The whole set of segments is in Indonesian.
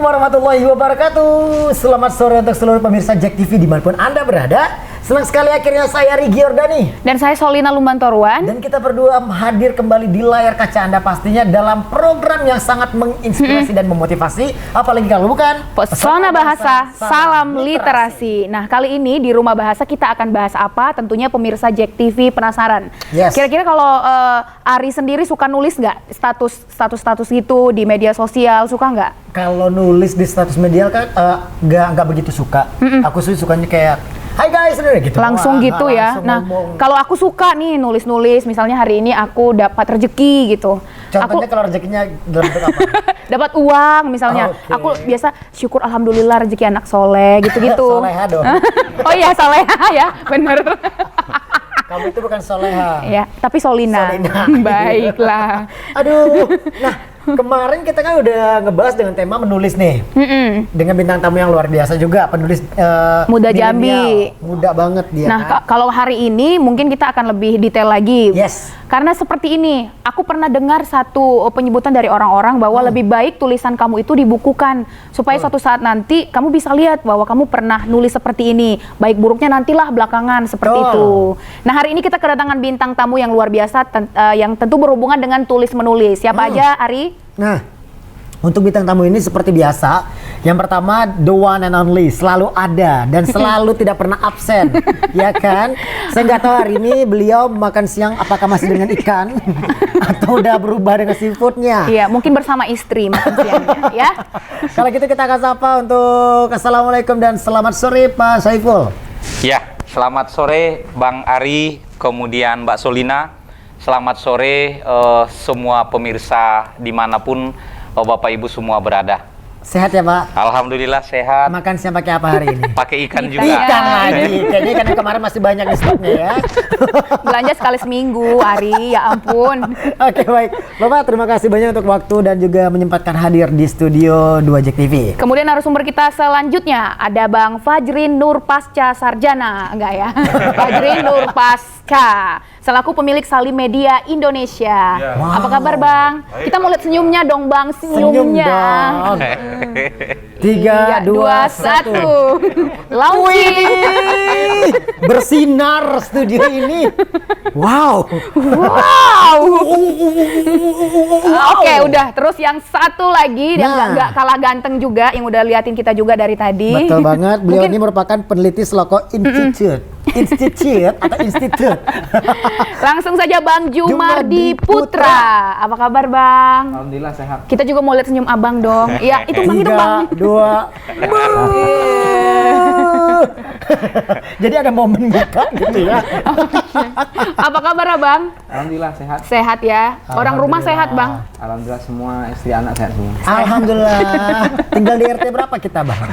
warahmatullahi wabarakatuh. Selamat sore untuk seluruh pemirsa Jack TV dimanapun Anda berada. Senang sekali akhirnya saya Rigi Yordani dan saya Solina Lumbantoruan. Dan kita berdua hadir kembali di layar kaca Anda pastinya dalam program yang sangat menginspirasi dan memotivasi. Apalagi kalau bukan Pesona Bahasa Salam Literasi. Nah, kali ini di Rumah Bahasa kita akan bahas apa? Tentunya pemirsa Jack TV penasaran. Yes. Kira-kira kalau Ari sendiri suka nulis nggak status gitu di media sosial, suka nggak? Kalau nulis di status media kan nggak begitu suka. Aku sih sukanya kayak hai guys, gitu. Langsung gitu ya. Nah, kalau aku suka nih nulis-nulis, misalnya hari ini aku dapat rezeki gitu. Contohnya kalau rezekinya dalam bentuk apa? Dapat uang misalnya. Okay. Aku biasa syukur alhamdulillah rezeki anak soleh gitu-gitu. Soleha dong. Oh iya soleha ya, bener. Kamu itu bukan soleha. Ya, tapi Solina. Baiklah. Aduh. Nah, kemarin kita kan udah ngebahas dengan tema menulis nih. Dengan bintang tamu yang luar biasa juga, penulis Muda milenial. Jambi. Muda banget dia. Nah, kan? kalau hari ini mungkin kita akan lebih detail lagi. Yes. Karena seperti ini, aku pernah dengar satu penyebutan dari orang-orang bahwa lebih baik tulisan kamu itu dibukukan supaya suatu saat nanti kamu bisa lihat bahwa kamu pernah nulis seperti ini. Baik buruknya nantilah belakangan seperti itu. Nah, hari ini kita kedatangan bintang tamu yang luar biasa yang tentu berhubungan dengan tulis menulis. Siapa aja, Ari? Nah, untuk bintang tamu ini seperti biasa, yang pertama the one and only, selalu ada dan selalu tidak pernah absen, ya kan? Saya nggak tahu hari ini beliau makan siang apakah masih dengan ikan atau udah berubah dengan seafoodnya. Iya, mungkin bersama istri makan siangnya, ya. Kalau gitu kita akan sapa untuk assalamualaikum dan selamat sore Pak Saiful. Ya, selamat sore Bang Ari, kemudian Mbak Solina. Selamat sore semua pemirsa dimanapun Bapak Ibu semua berada. Sehat ya Pak? Alhamdulillah sehat. Makan siang pakai apa hari ini? Pakai ikan juga. Ikan lagi. Kayaknya ikan yang kemarin masih banyak di stoknya ya. Belanja sekali seminggu, Ari, ya ampun. Oke, baik. Bapak, terima kasih banyak untuk waktu dan juga menyempatkan hadir di studio 2 Jack TV. Kemudian narasumber kita selanjutnya ada Bang Fajrin Nurpasca Sarjana, enggak ya? Fajrin Nurpasca, selaku pemilik Salim Media Indonesia. Wow. Apa kabar Bang? Kita mau lihat senyumnya dong Bang, senyumnya. Senyum dong. 3, 2, 1. Launching. Bersinar studio ini. Wow. Wow. Oke, udah. Terus yang satu lagi yang nggak kalah ganteng juga, yang udah liatin kita juga dari tadi. Betul banget. Beliau ini merupakan peneliti Sloko Institute. Institute. Langsung saja Bang Jumardi Putra. Apa kabar Bang? Alhamdulillah sehat. Kita juga mau lihat senyum Abang dong. Iya, itu Bang, itu Bang. 3, 2. Jadi ada momen buka gitu ya. Apa kabar Abang? Alhamdulillah sehat. Sehat ya. Orang rumah sehat Bang. Alhamdulillah semua istri anak sehat semua. Alhamdulillah. Tinggal di RT berapa kita Bang?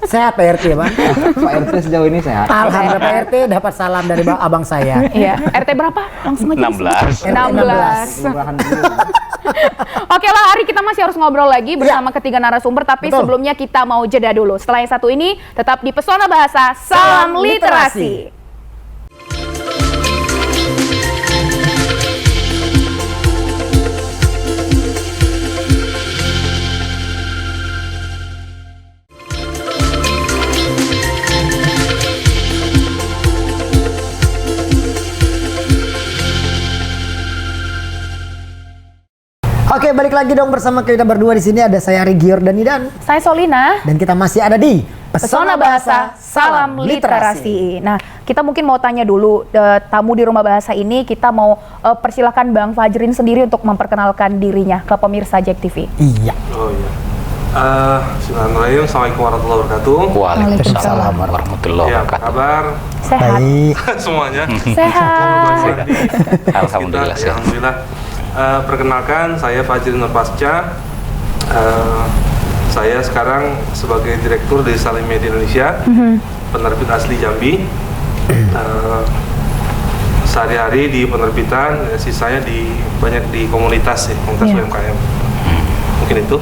Sehat Pak RT Bang? Pak RT sejauh ini sehat. Alhamdulillah Pak RT dapat salam dari abang saya. Iya. RT berapa? Langsung aja. 16. 16. Kelurahan dulu. Oke lah, Ari, kita masih harus ngobrol lagi bersama ketiga narasumber, tapi Betul. sebelumnya kita mau jeda dulu. Setelah yang satu ini, tetap di Pesona Bahasa Salam Literasi. Oke, balik lagi dong bersama kita berdua di sini. Ada saya Rigi Yordani dan Saya Solina. kita masih ada di Pesona Bahasa Salam Literasi. Nah, kita mungkin mau tanya dulu tamu di Rumah Bahasa ini, kita mau persilakan Bang Fajrin sendiri untuk memperkenalkan dirinya ke pemirsa Jack TV. Iya. Oh iya. Bismillahirrahmanirrahim. Assalamualaikum warahmatullahi wabarakatuh. Waalaikumsalam warahmatullahi Ya, apa wabarakatuh. kabar Sehat. Baik. semuanya? Sehat. Alhamdulillah Kita, ya, sehat. alhamdulillah. Perkenalkan, saya Fajrin Nurpasca. Saya sekarang sebagai direktur dari Salim Media Indonesia, penerbit asli Jambi. Sehari-hari di penerbitan, sisanya banyak di komunitas ya, komunitas Iya. UMKM. Mungkin itu.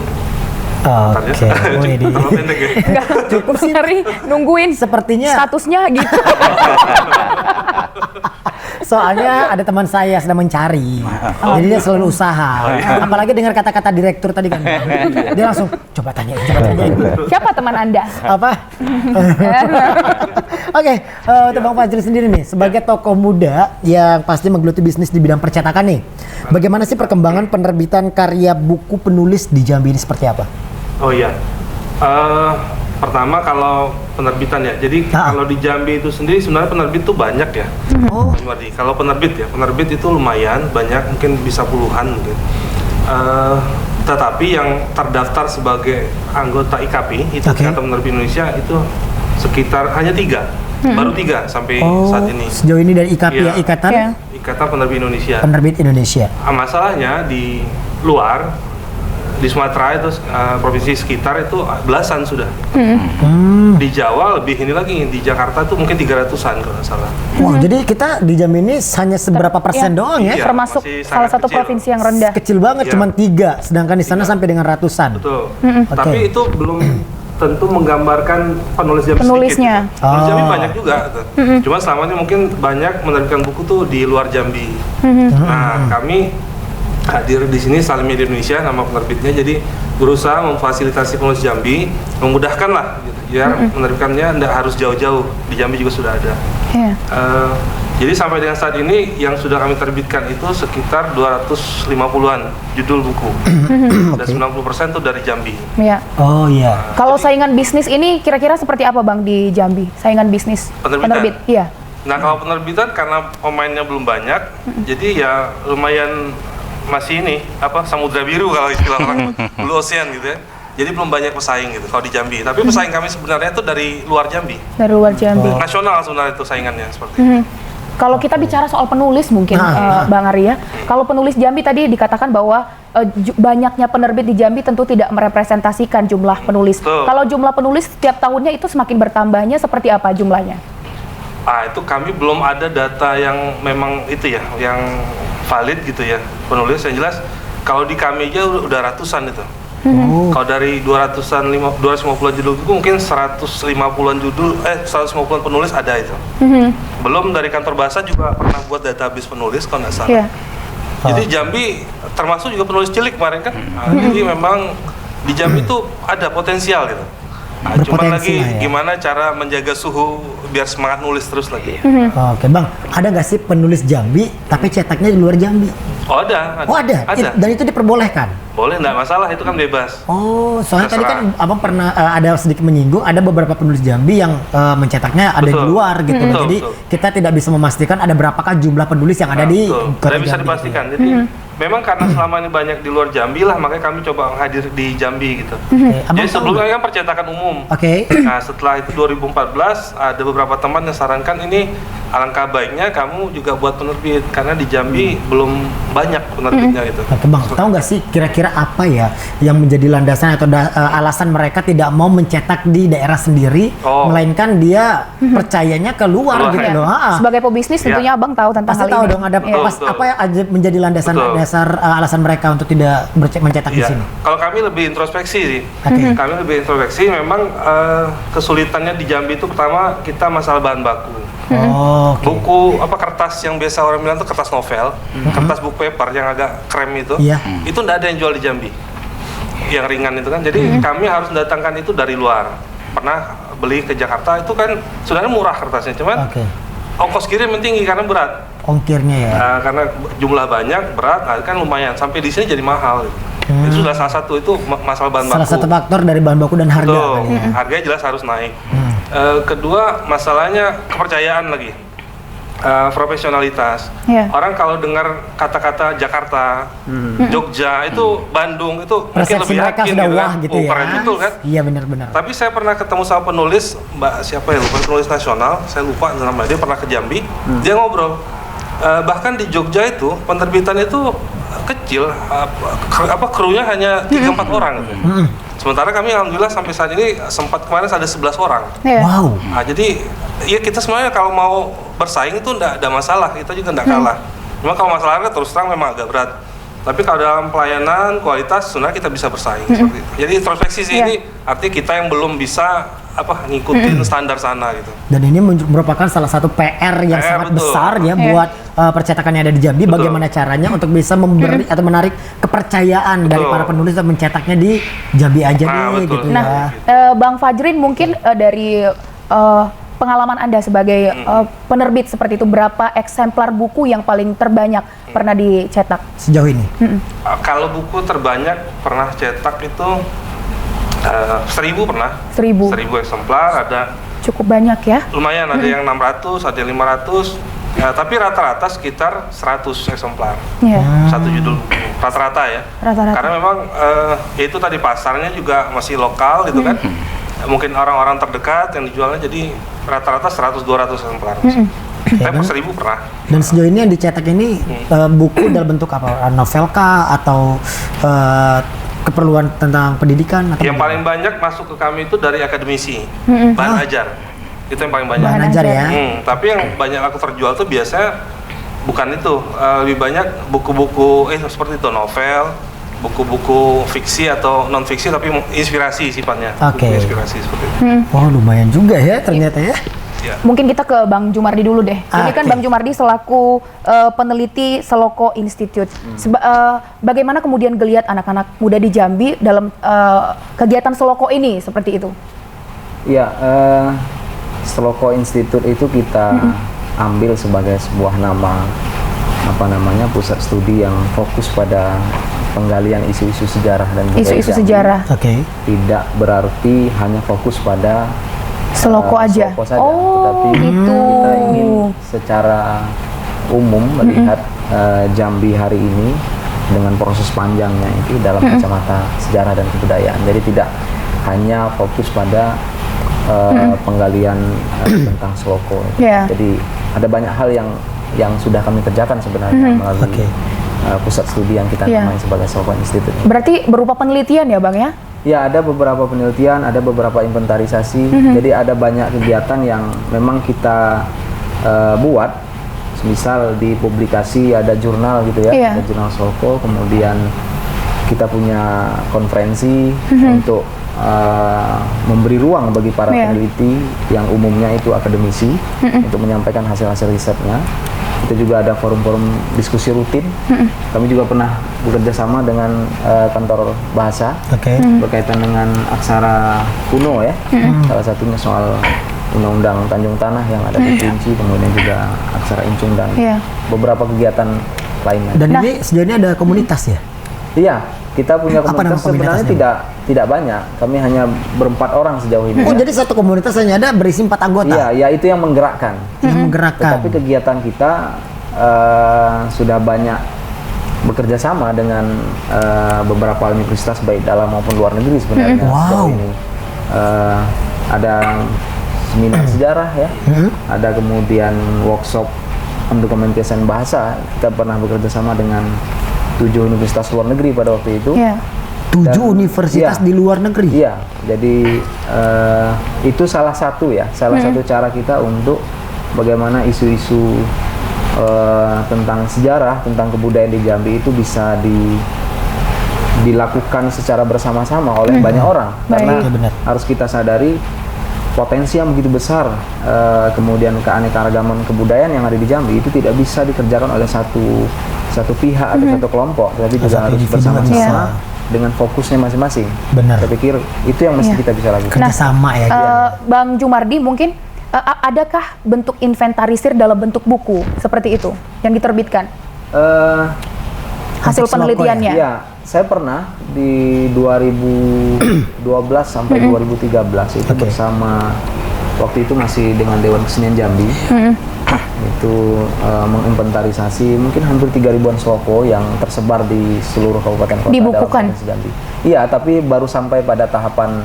Oke. Wih, Terlalu pendek ya. cukup sih. Ari, nungguin Sepertinya statusnya gitu. Soalnya ada teman saya sedang mencari, jadi dia selalu usaha. Apalagi dengar kata-kata direktur tadi kan, dia langsung coba tanyain. Siapa teman Anda? Apa? Oke, untuk Bang Fajri sendiri nih, sebagai tokoh muda yang pasti menggeluti bisnis di bidang percetakan nih, bagaimana sih perkembangan penerbitan karya buku penulis di Jambi ini seperti apa? Oh iya. Pertama kalau penerbitan ya. Jadi kalau di Jambi itu sendiri sebenarnya penerbit tuh banyak ya. Oh. Kalau penerbit itu lumayan banyak, mungkin bisa puluhan mungkin. Tetapi yang terdaftar sebagai anggota IKAPI itu Ikatan Penerbit Indonesia itu sekitar hanya 3, baru 3 sampai saat ini. Sejauh ini dari IKAPI ya, Ikatan Penerbit Indonesia. Penerbit Indonesia. Masalahnya di luar, di Sumatera itu provinsi sekitar itu belasan sudah. Di Jawa lebih ini lagi, di Jakarta tuh mungkin 300-an kalau nggak salah. Wow, jadi kita di Jambi ini hanya seberapa persen doang ya? Iya, Termasuk masih salah sangat satu kecil. provinsi yang rendah. Kecil banget, Iya. cuma 3, sedangkan di sana sampai dengan ratusan. Betul. Oke. Tapi itu belum tentu menggambarkan penulis Jambi Penulisnya. sedikit. Penulis Jambi Oh. banyak juga. Gitu. Cuma selama ini mungkin banyak menerbitkan buku tuh di luar Jambi. Nah, kami hadir di sini Salim Media Indonesia, nama penerbitnya, jadi berusaha memfasilitasi penulis Jambi, memudahkan lah gitu, biar menerbitkannya tidak harus jauh-jauh, di Jambi juga sudah ada. Iya. Jadi sampai dengan saat ini yang sudah kami terbitkan itu sekitar 250-an judul buku, dan 90% itu dari Jambi. Iya. Oh iya. Kalau saingan bisnis ini kira-kira seperti apa Bang di Jambi? Saingan bisnis Penerbitan? penerbit? Iya. Nah kalau penerbitan karena pemainnya belum banyak, jadi ya lumayan masih ini apa samudra biru kalau istilah orang blue ocean gitu ya. Jadi belum banyak pesaing gitu kalau di Jambi. Tapi pesaing kami sebenarnya itu dari luar Jambi. Dari luar Jambi. Nasional sebenarnya itu saingannya seperti itu. Kalau kita bicara soal penulis mungkin Bang Arya, kalau penulis Jambi tadi dikatakan bahwa banyaknya penerbit di Jambi tentu tidak merepresentasikan jumlah penulis. Betul. Kalau jumlah penulis setiap tahunnya itu semakin bertambahnya seperti apa jumlahnya? Itu kami belum ada data yang memang itu ya, yang valid gitu ya penulis. Yang jelas kalau di kami aja udah ratusan itu. Kalau dari 250-an judul itu mungkin 150-an judul 150-an penulis ada itu. Belum dari kantor bahasa juga pernah buat database penulis kalau nggak salah. Iya. Jadi Jambi termasuk juga penulis cilik kemarin kan. Jadi memang di Jambi itu ada potensial gitu. Cuman lagi Berpotensi lah ya. gimana cara menjaga suhu biar semangat nulis terus lagi. Oke Bang, ada nggak sih penulis Jambi tapi cetaknya di luar Jambi? Oh ada. Oh ada? Ada. Dan itu diperbolehkan? Boleh, nggak masalah, itu kan bebas. Oh, soalnya tadi Terserah. kan Abang pernah ada sedikit menyinggung ada beberapa penulis Jambi yang mencetaknya ada di Betul. luar gitu. Betul, Jadi betul. kita tidak bisa memastikan ada berapakah jumlah penulis yang ada di Betul. kota Tidak bisa Jambi. dipastikan. Jadi memang karena selama ini banyak di luar Jambi lah, makanya kami coba hadir di Jambi gitu. Oke, Abang Jadi tahu sebelumnya nggak? kan percetakan umum. Oke. Nah setelah itu 2014 ada beberapa teman yang sarankan ini alangkah baiknya kamu juga buat penerbit karena di Jambi belum banyak penerbitnya gitu. Oke Bang, tahu nggak sih kira-kira apa ya yang menjadi landasan atau alasan mereka tidak mau mencetak di daerah sendiri, melainkan dia percayanya keluar Keluar, gitu ya. loh. Sebagai pebisnis Iya. tentunya Abang tahu tentang Pasti hal tahu ini. dong ada Iya. pas apa ya aja menjadi landasan Betul. dasar alasan mereka untuk tidak mencetak di Iya. sini. Kalau kami lebih introspeksi sih. Oke. Kami lebih introspeksi. Memang kesulitannya di Jambi itu pertama kita masalah bahan baku. Oh, oke. Buku apa kertas yang biasa orang bilang tuh kertas novel, kertas book paper yang agak krem itu, Iya. itu nggak ada yang jual di Jambi. Yang ringan itu kan. Jadi kami harus mendatangkan itu dari luar. Pernah beli ke Jakarta itu kan sebenarnya murah kertasnya, cuman Oke. ongkos kirim yang tinggi karena berat. Ongkirnya ya. Karena jumlah banyak, berat, kan lumayan. Sampai di sini jadi mahal. Itu sudah salah satu itu masalah bahan Salah baku. satu faktor dari bahan baku dan harga Betul. kali ya. Harganya jelas harus naik. Kedua, masalahnya kepercayaan lagi. Profesionalitas. Iya. Orang kalau dengar kata-kata Jakarta, Jogja, itu Bandung, itu mungkin Persepsi lebih mereka yakin sudah gitu wah kan. gitu Oh, ya. keren betul kan? Iya benar-benar. Tapi saya pernah ketemu sama penulis, Mbak siapa ya, lupa, penulis nasional, saya lupa namanya, dia pernah ke Jambi, dia ngobrol. Bahkan di Jogja itu, penerbitan itu kecil, krunya hanya 3-4 orang gitu. Sementara kami alhamdulillah sampai saat ini sempat kemarin ada 11 orang. Iya. Wow. Nah, jadi ya kita sebenarnya kalau mau bersaing itu enggak ada masalah, kita juga enggak kalah. Cuma kalau masalahnya terus terang memang agak berat. Tapi kalau dalam pelayanan, kualitas sebenarnya kita bisa bersaing seperti itu. Jadi introspeksi sih Iya. ini artinya kita yang belum bisa ngikutin standar sana gitu. Dan ini merupakan salah satu PR yang sangat betul. besar ya buat percetakan yang ada di Jambi. Betul. Bagaimana caranya untuk bisa memberi atau menarik kepercayaan dari Betul. para penulis dan mencetaknya di Jambi aja Nah, nih betul. gitu Nah, ya. Bang Fajrin mungkin dari pengalaman Anda sebagai penerbit seperti itu, berapa eksemplar buku yang paling terbanyak pernah dicetak? Sejauh ini. Kalau buku terbanyak pernah cetak itu 1000 pernah. 1000. 1000 eksemplar, ada Cukup banyak ya. lumayan, ada yang 600, ada yang 500. Ya, tapi rata-rata sekitar 100 eksemplar. Iya. Satu judul buku. Rata-rata ya. Rata-rata. Karena memang ya itu tadi pasarnya juga masih lokal gitu kan. Mungkin orang-orang terdekat yang dijualnya, jadi rata-rata 100-200 eksemplar. Tapi 1000 pernah. Dan sejauh ini yang dicetak ini buku dalam bentuk apa? Novel kah atau keperluan tentang pendidikan atau Yang paling banyak masuk ke kami itu dari akademisi, bahan ajar. Itu yang paling banyak. bahan ajar ya? Tapi yang banyak aku terjual tuh biasanya bukan itu, lebih banyak buku-buku seperti itu, novel, buku-buku fiksi atau non fiksi tapi inspirasi sifatnya. Oke. Buku inspirasi seperti itu. Oh lumayan juga ya ternyata ya. Ya. Mungkin kita ke Bang Jumardi dulu deh. Ini kan Oke. Bang Jumardi selaku peneliti Seloko Institute. Bagaimana kemudian geliat anak-anak muda di Jambi dalam kegiatan Seloko ini seperti itu? Iya, Seloko Institute itu kita ambil sebagai sebuah nama, pusat studi yang fokus pada penggalian isu-isu sejarah dan budaya Isu-isu Jambi. sejarah. Oke. Tidak berarti hanya fokus pada Seloko aja. Seloko saja, Oh, tetapi gitu. kita ingin secara umum melihat Jambi hari ini dengan proses panjangnya itu dalam kacamata sejarah dan kebudayaan. Jadi tidak hanya fokus pada penggalian tentang Seloko. Yeah. Jadi ada banyak hal yang sudah kami kerjakan sebenarnya melalui Oke. pusat studi yang kita Yeah. namai sebagai Seloko Institute. Berarti berupa penelitian ya Bang ya? Ya, ada beberapa penelitian, ada beberapa inventarisasi. Jadi ada banyak kegiatan yang memang kita buat. Misal di publikasi ada jurnal gitu ya, Iya. ada jurnal Seloko. Kemudian kita punya konferensi untuk memberi ruang bagi para Iya. peneliti yang umumnya itu akademisi untuk menyampaikan hasil-hasil risetnya. Kita juga ada forum-forum diskusi rutin. Kami juga pernah bekerja sama dengan kantor bahasa Oke. berkaitan dengan aksara kuno ya. Salah satunya soal Undang-Undang Tanjung Tanah yang ada di Kunci, kemudian juga aksara Incung dan Iya. beberapa kegiatan lainnya. Dan ini sejauh ini ada komunitas ya? Iya, kita punya Apa nama komunitas sebenarnya komunitasnya? tidak banyak. Kami hanya berempat orang sejauh ini. Oh jadi satu komunitas hanya ada berisi 4 anggota Iya, ya itu yang menggerakkan. yang menggerakkan. Tetapi kegiatan kita sudah banyak bekerja sama dengan beberapa universitas baik dalam maupun luar negeri sebenarnya. Wow. Sejauh ini. Ada seminar sejarah ya, ada kemudian workshop pendokumentasian bahasa. Kita pernah bekerja sama dengan 7 universitas luar negeri pada waktu itu. Iya. 7 Dan- universitas iya. di luar negeri. Iya, jadi itu salah satu ya, salah satu cara kita untuk bagaimana isu-isu tentang sejarah, tentang kebudayaan di Jambi itu bisa dilakukan secara bersama-sama oleh banyak orang. Karena Baik. Benar. harus kita sadari potensi yang begitu besar, kemudian keanekaragaman kebudayaan yang ada di Jambi itu tidak bisa dikerjakan oleh satu pihak atau satu kelompok, tapi juga Satu harus individu bersama-sama bisa. dengan fokusnya masing-masing. Benar. Saya pikir itu yang mesti Iya. kita bisa lakukan. Kerjasama ya. Bang Jumardi mungkin adakah bentuk inventarisir dalam bentuk buku seperti itu yang diterbitkan? Hasil Untuk Seloko penelitiannya? Ya, saya pernah di 2012 sampai 2013 itu bersama, waktu itu masih dengan Dewan Kesenian Jambi. Itu menginventarisasi mungkin hampir 3.000-an Seloko yang tersebar di seluruh kabupaten kota Dibukukan? dalam Provinsi Jambi. Iya, tapi baru sampai pada tahapan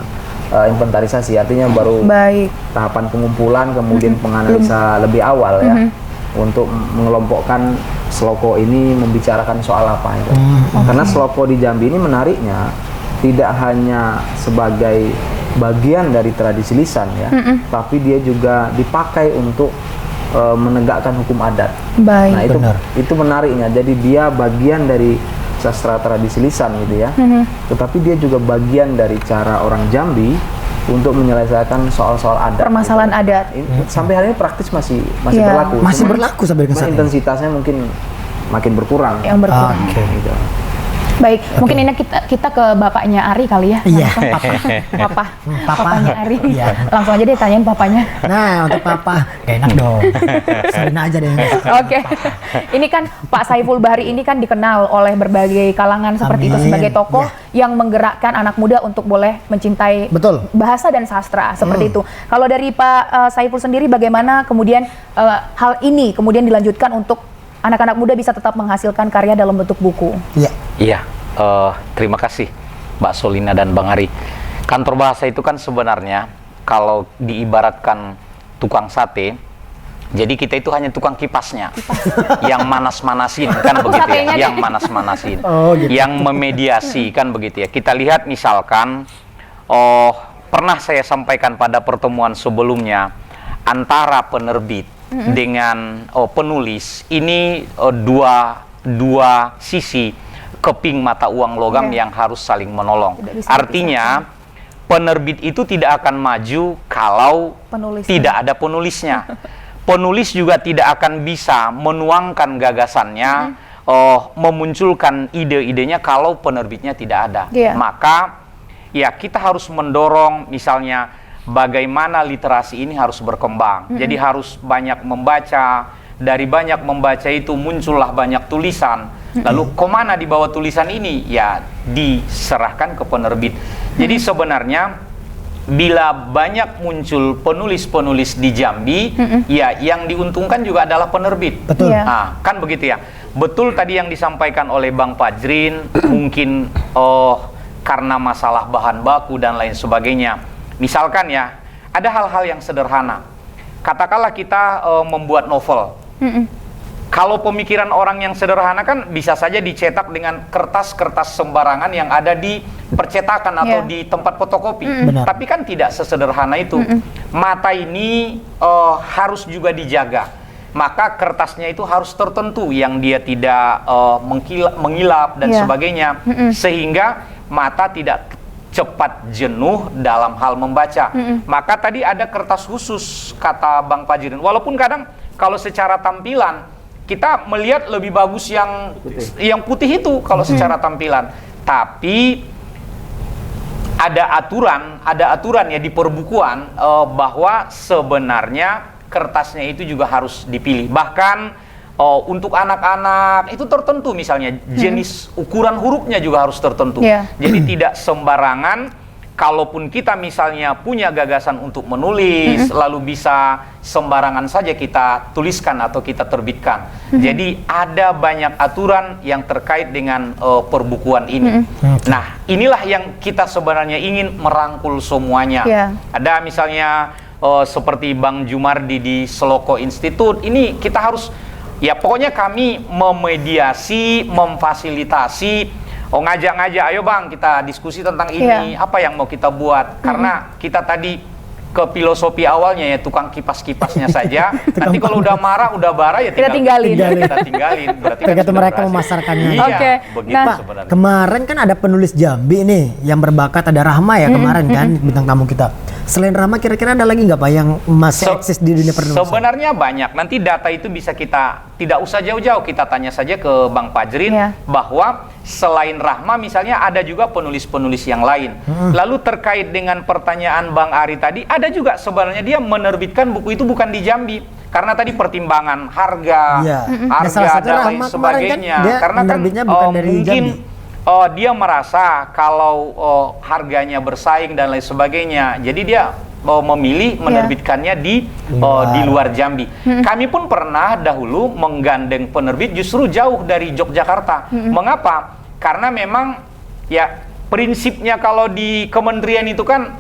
inventarisasi, artinya baru Baik. tahapan pengumpulan, kemudian penganalisa lebih awal ya, untuk mengelompokkan Seloko ini membicarakan soal apa itu. Karena Seloko di Jambi ini menariknya tidak hanya sebagai bagian dari tradisi lisan ya, tapi dia juga dipakai untuk menegakkan hukum adat. Baik. Nah Benar. itu menariknya. Jadi dia bagian dari sastra tradisi lisan gitu ya. Tetapi dia juga bagian dari cara orang Jambi untuk menyelesaikan soal-soal adat. Permasalahan gitu. adat. Sampai hari ini praktis masih Iya. berlaku. Masih Cuma- berlaku sampai dengan cuma saat ini. intensitasnya mungkin makin berkurang. Yang berkurang. Oke. Gitu. Baik, mungkin ini kita ke bapaknya Ari kali ya. Iya. Langsung. Papa. Papa. Papanya Ari. Iya. Langsung aja deh tanyain papanya. Nah, untuk papa, gak enak dong. Selina aja deh. Oke, ini kan Pak Saiful Bahri ini kan dikenal oleh berbagai kalangan seperti itu Amin. sebagai tokoh yang menggerakkan anak muda untuk boleh mencintai Betul. bahasa dan sastra seperti itu. Kalau dari Pak Saiful sendiri bagaimana kemudian hal ini kemudian dilanjutkan untuk anak-anak muda bisa tetap menghasilkan karya dalam bentuk buku? Iya. Iya, terima kasih Mbak Solina dan Bang Ari. Kantor bahasa itu kan sebenarnya kalau diibaratkan tukang sate, jadi kita itu hanya tukang kipasnya, yang manas-manasin kan begitu ya, Satenya yang manas-manasin, Oh, gitu. yang memediasi kan begitu ya. Kita lihat misalkan, pernah saya sampaikan pada pertemuan sebelumnya, antara penerbit dengan penulis ini dua sisi keping mata uang logam yang harus saling menolong. Tidak bisa Artinya penerbit itu tidak akan maju kalau Penulisnya. tidak ada penulisnya. Penulis juga tidak akan bisa menuangkan gagasannya, memunculkan ide-idenya kalau penerbitnya tidak ada. Iya. Maka ya kita harus mendorong misalnya bagaimana literasi ini harus berkembang. Jadi harus banyak membaca, dari banyak membaca itu muncullah banyak tulisan. Lalu kemana dibawa tulisan ini? Ya diserahkan ke penerbit. Jadi sebenarnya bila banyak muncul penulis-penulis di Jambi, ya yang diuntungkan juga adalah penerbit. Betul. Iya. Nah, kan begitu ya. Betul tadi yang disampaikan oleh Bang Fajrin, mungkin karena masalah bahan baku dan lain sebagainya. Misalkan ya, ada hal-hal yang sederhana. Katakanlah kita membuat novel. Kalau pemikiran orang yang sederhana kan bisa saja dicetak dengan kertas-kertas sembarangan yang ada di percetakan atau Iya. di tempat fotokopi. Benar. Tapi kan tidak sesederhana itu. Mata ini harus juga dijaga. Maka kertasnya itu harus tertentu yang dia tidak mengilap dan Iya. sebagainya. Sehingga mata tidak cepat jenuh dalam hal membaca. Maka tadi ada kertas khusus, kata Bang Fajrin. Walaupun kadang kalau secara tampilan kita melihat lebih bagus yang putih itu kalau secara tampilan. Tapi ada aturan ya di perbukuan bahwa sebenarnya kertasnya itu juga harus dipilih. Bahkan untuk anak-anak itu tertentu, misalnya jenis ukuran hurufnya juga harus tertentu. Yeah. Jadi tidak sembarangan, kalaupun kita misalnya punya gagasan untuk menulis, lalu bisa sembarangan saja kita tuliskan atau kita terbitkan. Jadi ada banyak aturan yang terkait dengan perbukuan ini. Nah, inilah yang kita sebenarnya ingin merangkul semuanya. Yeah. Ada misalnya seperti Bang Jumardi di Seloko Institute, ini kita harus, ya pokoknya kami memediasi, memfasilitasi, ngajak-ngajak, ayo Bang kita diskusi tentang ini, apa yang mau kita buat. Karena kita tadi ke filosofi awalnya ya tukang kipas-kipasnya saja. Nanti kalau udah marah, udah bara ya Kita tinggalin. Kita tinggalin. Berarti kan Tergantung sudah mereka berhasil. memasarkannya. Iya, Oke. begitu Nah, sebenarnya. Kemarin kan ada penulis Jambi nih yang berbakat, ada Rahma ya kemarin kan bintang tamu kita. Selain Rahma kira-kira ada lagi nggak Pak yang masih eksis di dunia penulisan? Sebenarnya banyak. Nanti data itu bisa kita, tidak usah jauh-jauh, kita tanya saja ke Bang Fajrin, Iya. bahwa selain Rahma misalnya ada juga penulis-penulis yang lain. Lalu terkait dengan pertanyaan Bang Ari tadi, ada juga sebenarnya dia menerbitkan buku itu bukan di Jambi. Karena tadi pertimbangan harga, Iya. Nah, harga salah satu dan Rahma lain kemarin kan sebagainya. dia Karena kan menerbitnya bukan dari mungkin Jambi. dia merasa kalau harganya bersaing dan lain sebagainya. Jadi dia memilih menerbitkannya di luar Jambi. Kami pun pernah dahulu menggandeng penerbit justru jauh dari Yogyakarta. Mengapa? Karena memang ya prinsipnya kalau di kementerian itu kan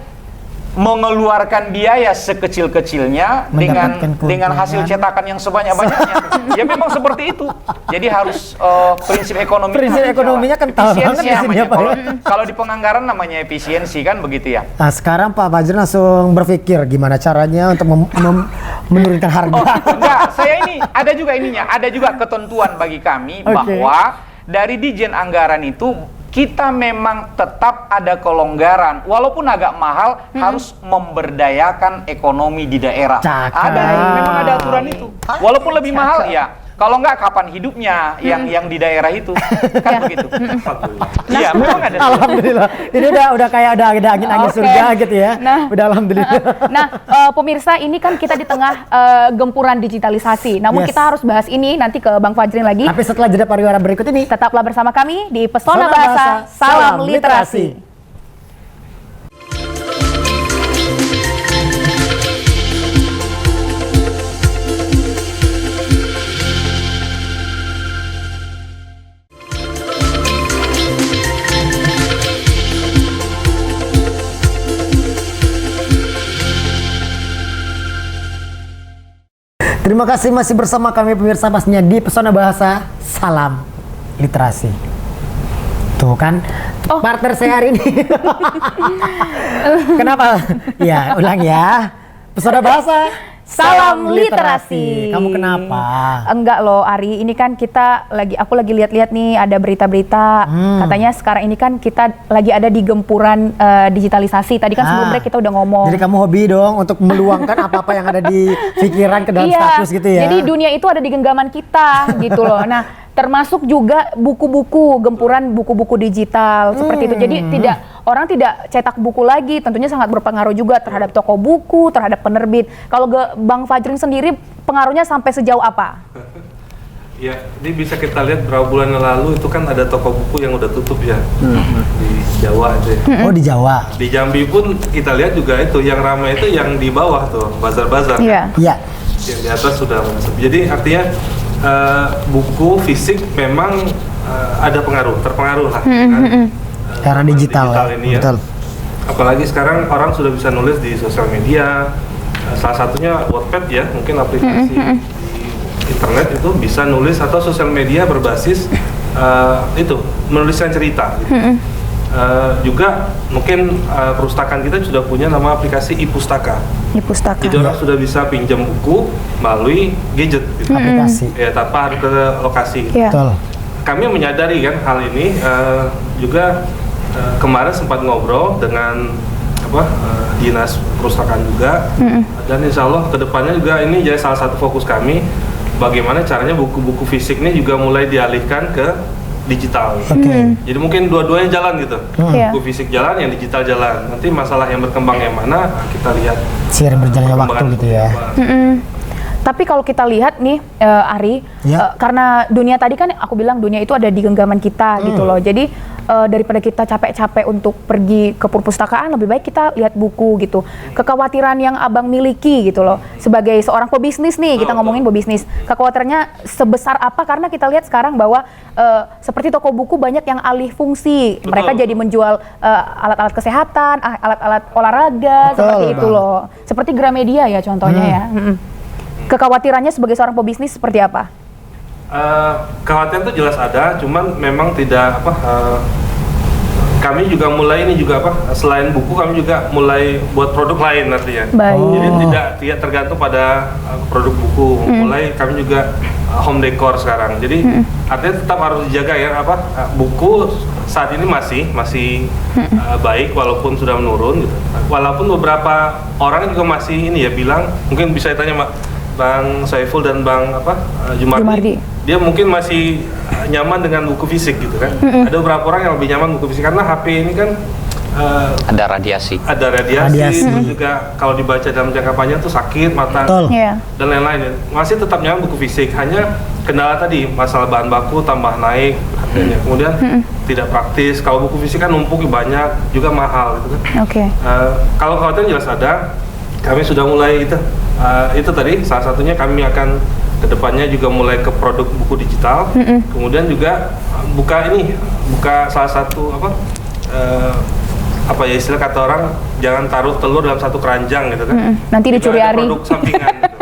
mengeluarkan biaya sekecil-kecilnya Mendapatkan dengan hasil keuntungan. cetakan yang sebanyak-banyaknya. Ya memang seperti itu. Jadi harus prinsip ekonomi. Prinsip ekonominya kental banget di sini ya, Pak, ya. Kalau di penganggaran namanya efisiensi kan begitu ya. Nah sekarang Pak Fajrin langsung berpikir gimana caranya untuk menurunkan harga. Enggak, saya ini ada juga ininya, ada juga ketentuan bagi kami Oke. bahwa dari Dijen Anggaran itu kita memang tetap ada kelonggaran, walaupun agak mahal, harus memberdayakan ekonomi di daerah. Cakep. Memang ada aturan itu. Walaupun lebih mahal ya. Kalau nggak, kapan hidupnya yang di daerah itu? Kan begitu. Iya, memang ada. Alhamdulillah. Ini udah kayak ada angin-angin Oke. surga gitu ya. Nah. Udah alhamdulillah. Nah, pemirsa, ini kan kita di tengah gempuran digitalisasi. Namun Yes. kita harus bahas ini nanti ke Bang Fajrin lagi. Tapi setelah jeda pariwara berikut ini, Tetaplah bersama kami di Pesona Pesona Bahasa. Bahasa, Salam Salam Literasi. Literasi. terima kasih masih bersama kami pemirsa pastinya di Pesona Bahasa Salam Literasi. Tuh kan, partner saya hari ini. Kenapa? Ya, ulang ya. Pesona Bahasa Salam Literasi. Kamu kenapa? Enggak loh, Ari. Ini kan aku lagi lihat-lihat nih ada berita-berita. Katanya sekarang ini kan kita lagi ada di gempuran digitalisasi. Tadi kan sebelum break kita udah ngomong. Jadi kamu hobi dong untuk meluangkan apa-apa yang ada di pikiran ke dalam status gitu ya. Jadi dunia itu ada di genggaman kita gitu loh. Nah, termasuk juga buku-buku, gempuran buku-buku digital seperti itu. Jadi orang tidak cetak buku lagi, tentunya sangat berpengaruh juga terhadap toko buku, terhadap penerbit. Kalau Bang Fajrin sendiri pengaruhnya sampai sejauh apa? Ya, ini bisa kita lihat beberapa bulan yang lalu itu kan ada toko buku yang udah tutup ya di Jawa aja. Oh, di Jawa. Di Jambi pun kita lihat juga itu yang ramai itu yang di bawah tuh bazar-bazar. Iya. Iya. Yang di atas sudah masuk. Jadi artinya buku fisik memang ada terpengaruh lah kan. Era digital ya, ini ya. betul. Apalagi sekarang orang sudah bisa nulis di sosial media. Salah satunya Wattpad ya, mungkin aplikasi di internet itu bisa nulis atau sosial media berbasis itu menuliskan cerita. Gitu. Juga mungkin perpustakaan kita sudah punya nama aplikasi e-pustaka. E-pustaka. Jadi orang sudah bisa pinjam buku melalui gadget, gitu. Aplikasi. Ya tanpa harus ke lokasi. Iya. Betul. Kami menyadari kan hal ini juga kemarin sempat ngobrol dengan dinas perpustakaan juga, dan insya Allah kedepannya juga ini jadi salah satu fokus kami bagaimana caranya buku-buku fisik ini juga mulai dialihkan ke digital. Oke. Jadi mungkin dua-duanya jalan gitu, Iya. buku fisik jalan, yang digital jalan. Nanti masalah yang berkembang yang mana kita lihat. Seiring berjalannya waktu perkembangan gitu ya. Tapi kalau kita lihat nih, Ari, Ya. karena dunia tadi kan aku bilang dunia itu ada di genggaman kita gitu loh. Jadi daripada kita capek-capek untuk pergi ke perpustakaan, lebih baik kita lihat buku gitu. Kekhawatiran yang abang miliki gitu loh, sebagai seorang pebisnis nih, kita ngomongin pebisnis. Kekhawatirannya sebesar apa? Karena kita lihat sekarang bahwa seperti toko buku banyak yang alih fungsi. Mereka jadi menjual alat-alat kesehatan, alat-alat olahraga, Betul, seperti itu Bang. loh. Seperti Gramedia ya contohnya ya. Kekhawatirannya sebagai seorang pebisnis seperti apa? Kekhawatiran itu jelas ada, cuman memang tidak kami juga mulai ini juga selain buku kami juga mulai buat produk lain artinya. Baik. Jadi tidak tergantung pada produk buku. Mulai kami juga home decor sekarang. Jadi artinya tetap harus dijaga ya buku saat ini masih baik walaupun sudah menurun gitu. Walaupun beberapa orang juga masih ini ya bilang, mungkin bisa ditanya Bang Saiful dan Bang Jumardi. Dia mungkin masih nyaman dengan buku fisik gitu kan. Ada beberapa orang yang lebih nyaman buku fisik karena HP ini kan Ada radiasi. Radiasi. Terus juga kalau dibaca dalam jangka panjang tuh sakit mata Betul. Iya. dan lain-lain. Masih tetap nyaman buku fisik, hanya kendala tadi masalah bahan baku tambah naik harganya. Kemudian tidak praktis. Kalau buku fisik kan numpuk banyak, juga mahal gitu kan. Oke. Kalau kekhawatiran jelas ada. Kami sudah mulai itu tadi salah satunya kami akan kedepannya juga mulai ke produk buku digital. Kemudian juga buka salah satu istilah kata orang, jangan taruh telur dalam satu keranjang gitu kan. Nanti dicuri Juga ada Ari. produk sampingan gitu.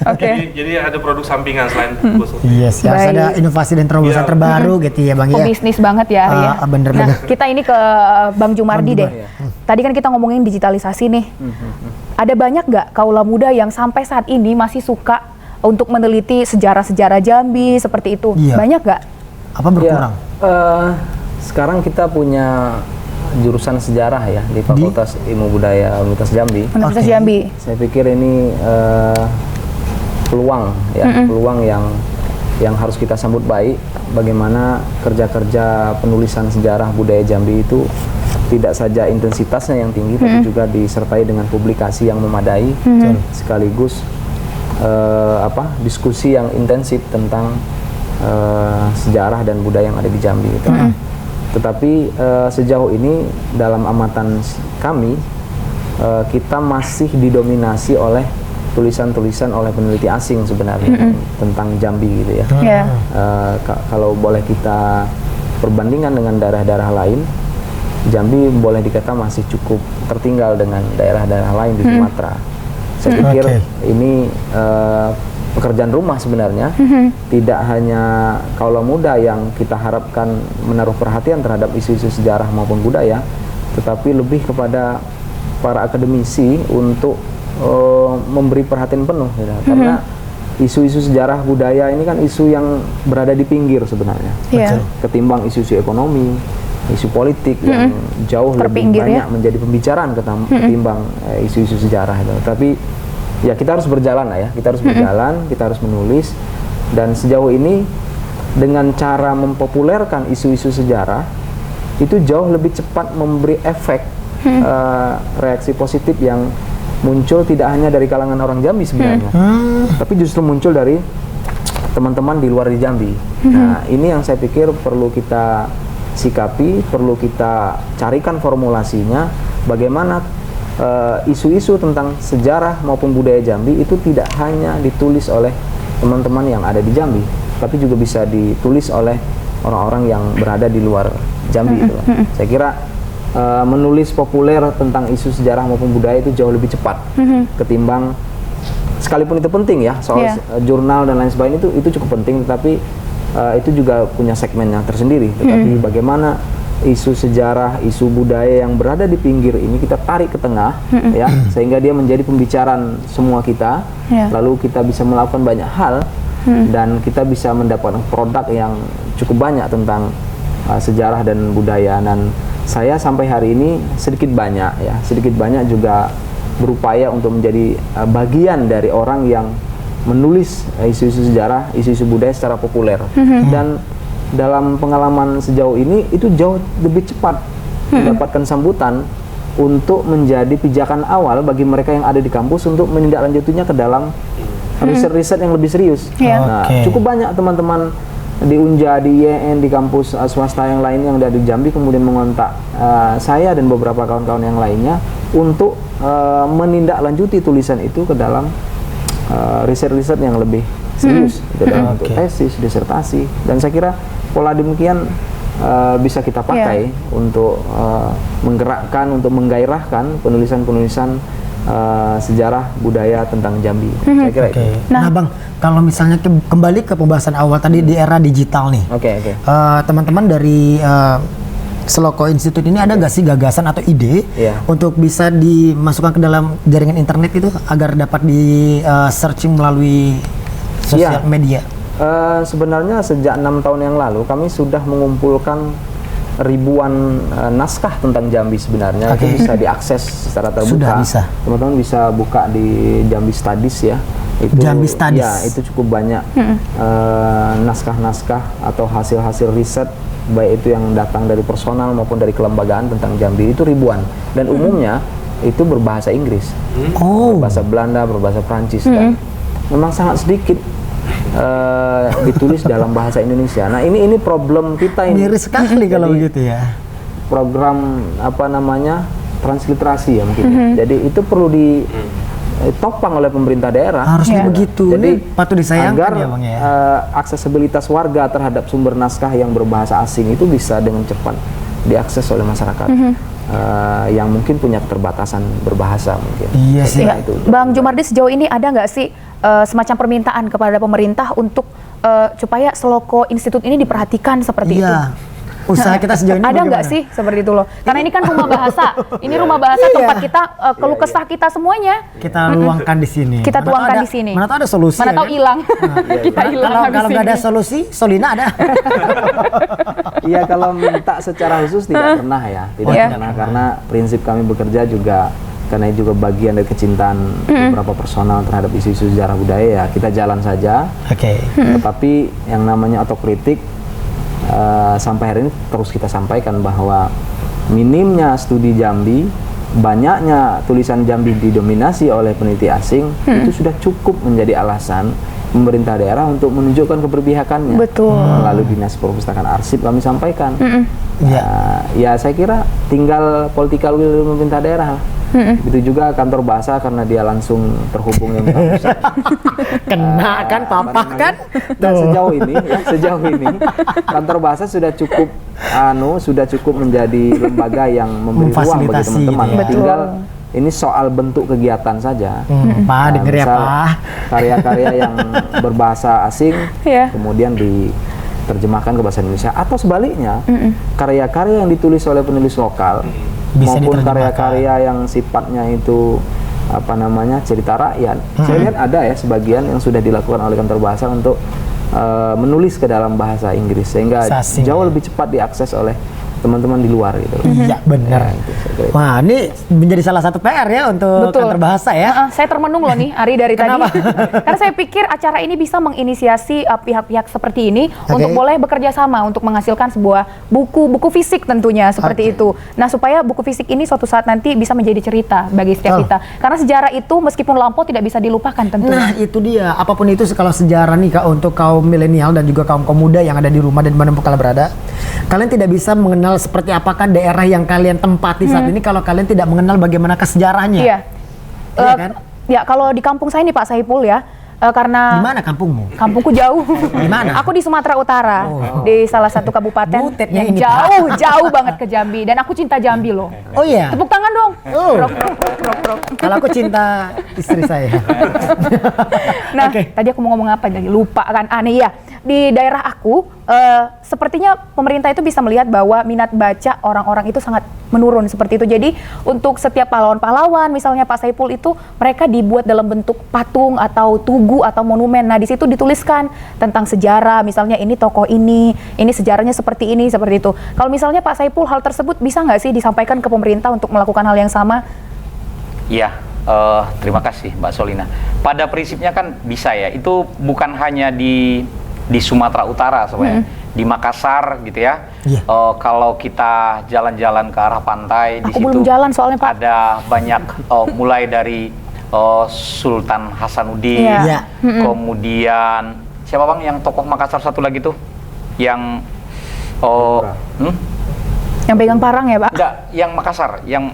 Oke. Jadi ada produk sampingan selain buku. Yes, ya, harus Baik. ada inovasi dan terobosan Iya. terbaru gitu ya Bang ya. Pebisnis banget ya Ari ya. Bener-bener. Nah, kita ini ke Bang Jumardi deh. Tadi kan kita ngomongin digitalisasi nih. Ada banyak nggak kaula muda yang sampai saat ini masih suka untuk meneliti sejarah-sejarah Jambi seperti itu? Iya. Banyak nggak? Apa berkurang? Ya, sekarang kita punya jurusan sejarah ya di Fakultas Ilmu Budaya Universitas Jambi. Universitas Oke. Jambi. Saya pikir ini peluang ya, peluang yang harus kita sambut baik. Bagaimana kerja-kerja penulisan sejarah budaya Jambi itu tidak saja intensitasnya yang tinggi, tapi juga disertai dengan publikasi yang memadai, sekaligus diskusi yang intensif tentang sejarah dan budaya yang ada di Jambi itu. Tetapi sejauh ini dalam amatan kami, kita masih didominasi oleh tulisan-tulisan oleh peneliti asing sebenarnya tentang Jambi gitu ya. Yeah. Kalau boleh kita perbandingkan dengan daerah-daerah lain, Jambi boleh dikata masih cukup tertinggal dengan daerah-daerah lain di Sumatera. Saya pikir ini pekerjaan rumah sebenarnya, tidak hanya kaula muda yang kita harapkan menaruh perhatian terhadap isu-isu sejarah maupun budaya, tetapi lebih kepada para akademisi untuk memberi perhatian penuh gitu. Karena isu-isu sejarah budaya ini kan isu yang berada di pinggir sebenarnya, Iya. ketimbang isu-isu ekonomi, isu politik yang jauh lebih Terpinggir, banyak ya. menjadi pembicaraan ketimbang isu-isu sejarah itu. Tapi ya kita harus berjalan lah ya, kita harus berjalan, kita harus menulis, dan sejauh ini dengan cara mempopulerkan isu-isu sejarah itu jauh lebih cepat memberi efek reaksi positif yang muncul tidak hanya dari kalangan orang Jambi sebenarnya, tapi justru muncul dari teman-teman di luar di Jambi. Nah, ini yang saya pikir perlu kita sikapi, perlu kita carikan formulasinya, bagaimana isu-isu tentang sejarah maupun budaya Jambi itu tidak hanya ditulis oleh teman-teman yang ada di Jambi, tapi juga bisa ditulis oleh orang-orang yang berada di luar Jambi. Itu. Saya kira menulis populer tentang isu sejarah maupun budaya itu jauh lebih cepat ketimbang, sekalipun itu penting ya, soal jurnal dan lain sebagainya itu cukup penting, tetapi itu juga punya segmennya tersendiri. Tetapi bagaimana isu sejarah, isu budaya yang berada di pinggir ini kita tarik ke tengah, ya, sehingga dia menjadi pembicaraan semua kita, lalu kita bisa melakukan banyak hal, dan kita bisa mendapatkan produk yang cukup banyak tentang sejarah dan budaya. Dan saya sampai hari ini sedikit banyak juga berupaya untuk menjadi bagian dari orang yang menulis isu-isu sejarah, isu-isu budaya secara populer. Dan dalam pengalaman sejauh ini itu jauh lebih cepat mendapatkan sambutan untuk menjadi pijakan awal bagi mereka yang ada di kampus untuk menindaklanjutinya ke dalam riset-riset yang lebih serius. Nah, cukup banyak teman-teman di Unja, di IEN, di kampus swasta yang lain yang ada di Jambi kemudian mengontak saya dan beberapa kawan-kawan yang lainnya untuk menindaklanjuti tulisan itu ke dalam riset-riset yang lebih serius, dalam bentuk tesis, disertasi, dan saya kira pola demikian bisa kita pakai untuk menggerakkan, untuk menggairahkan penulisan-penulisan sejarah budaya tentang Jambi. Saya kira itu. Nah, Bang, kalau misalnya kembali ke pembahasan awal tadi di era digital nih, teman-teman dari Seloko Institute ini ada nggak sih gagasan atau ide untuk bisa dimasukkan ke dalam jaringan internet itu agar dapat di searching melalui sosial media? Sebenarnya sejak 6 tahun yang lalu kami sudah mengumpulkan ribuan naskah tentang Jambi sebenarnya. Itu bisa diakses secara terbuka. Sudah bisa. Teman-teman bisa buka di Jambi Studies ya. Itu, Jambi Studies. Ya, itu cukup banyak naskah-naskah atau hasil-hasil riset, baik itu yang datang dari personal maupun dari kelembagaan tentang Jambi, itu ribuan. Dan umumnya itu berbahasa Inggris, berbahasa Belanda, berbahasa Prancis, dan memang sangat sedikit ditulis dalam bahasa Indonesia. Nah, ini problem kita ini. Miris sekali kalau begitu ya. Program transliterasi ya mungkin. Jadi itu perlu ditopang oleh pemerintah daerah. Harusnya begitu. Jadi ini patut disayangkan agar ya, Bang ya. aksesibilitas warga terhadap sumber naskah yang berbahasa asing itu bisa dengan cepat diakses oleh masyarakat yang mungkin punya keterbatasan berbahasa mungkin. Iya sih. Bang Jumardi, sejauh ini ada nggak sih semacam permintaan kepada pemerintah untuk supaya Seloko Institute ini diperhatikan seperti itu? Usaha kita sejauh ini ada nggak sih seperti itu loh? Karena ini kan rumah bahasa, ini rumah bahasa tempat kita keluh kesah kita semuanya. Kita luangkan di sini. Kita tuangkan di sini. Mana tahu ada solusi. Mana tahu hilang. Kita hilang. Kalau nggak ada solusi, Solina ada. Iya, kalau minta secara khusus tidak pernah ya, tidak Iya. pernah, karena prinsip kami bekerja juga karena itu juga bagian dari kecintaan beberapa personal terhadap isu-isu sejarah budaya, ya kita jalan saja. Oke. Tetapi yang namanya otokritik sampai hari ini terus kita sampaikan bahwa minimnya studi Jambi, banyaknya tulisan Jambi didominasi oleh peneliti asing, itu sudah cukup menjadi alasan pemerintah daerah untuk menunjukkan keberpihakannya. Betul. Melalui Dinas Perpustakaan Arsip kami sampaikan. Iya. Ya saya kira tinggal political will dari pemerintah daerah. Begitu juga kantor bahasa karena dia langsung terhubung yang pusat. Kena kan papa kan? Nah, sejauh ini kantor bahasa sudah cukup sudah cukup menjadi lembaga yang memberi ruang bagi Memfasilitasi teman-teman. gitu ya. Tinggal ini soal bentuk kegiatan saja. Pak denger ya misal Pak. karya-karya yang berbahasa asing Iya. kemudian diterjemahkan ke bahasa Indonesia, atau sebaliknya karya-karya yang ditulis oleh penulis lokal Bisa maupun diterjemahkan. karya-karya yang sifatnya itu cerita rakyat. Saya lihat ada ya sebagian yang sudah dilakukan oleh kantor bahasa untuk menulis ke dalam bahasa Inggris sehingga Bahasa asing, jauh ya. lebih cepat diakses oleh teman-teman di luar gitu. Iya benar. Ya, itu saya kira. Wah ini menjadi salah satu PR ya untuk Betul. kantor bahasa ya. Saya termenung loh nih Ari dari Kenapa? tadi. Karena saya pikir acara ini bisa menginisiasi pihak-pihak seperti ini Oke. untuk boleh bekerja sama untuk menghasilkan sebuah buku fisik tentunya seperti Oke. itu. Nah, supaya buku fisik ini suatu saat nanti bisa menjadi cerita bagi setiap Betul. kita. Karena sejarah itu meskipun lampau tidak bisa dilupakan tentunya. Nah itu dia, apapun itu kalau sejarah nih Kak, untuk kaum milenial dan juga kaum muda yang ada di rumah dan dimanapun kalian berada, kalian tidak bisa mengenal seperti apakah daerah yang kalian tempati saat ini kalau kalian tidak mengenal bagaimana sejarahnya. Iya. Iya kan? Ya, kalau di kampung saya nih Pak Saipul ya, karena Di mana kampungmu? kampungku jauh. Di mana? Aku di Sumatera Utara, di salah satu kabupaten Butetnya yang ini, Pak. jauh banget ke Jambi. Dan aku cinta Jambi loh. Oh iya. Tepuk tangan dong. Oh. Prok, prok, prok, prok, prok. Kalau aku cinta istri saya. Nah, Oke. tadi aku mau ngomong apa lagi? Lupa kan? Aneh ya. Di daerah aku, sepertinya pemerintah itu bisa melihat bahwa minat baca orang-orang itu sangat menurun seperti itu. Jadi untuk setiap pahlawan-pahlawan, misalnya Pak Saipul itu, mereka dibuat dalam bentuk patung atau tugu atau monumen. Nah, di situ dituliskan tentang sejarah, misalnya ini tokoh ini sejarahnya seperti ini, seperti itu. Kalau misalnya Pak Saipul, hal tersebut bisa nggak sih disampaikan ke pemerintah untuk melakukan hal yang sama? Iya, terima kasih Mbak Solina. Pada prinsipnya kan bisa ya, itu bukan hanya di Sumatera Utara sebenarnya, di Makassar gitu ya. Iya. Kalau kita jalan-jalan ke arah pantai, di Aku situ belum jalan soalnya, Pak. ada banyak mulai dari Sultan Hasanuddin, Iya. Iya. kemudian siapa bang yang tokoh Makassar satu lagi tuh, yang Yang pegang parang ya, Pak? enggak, yang Makassar, yang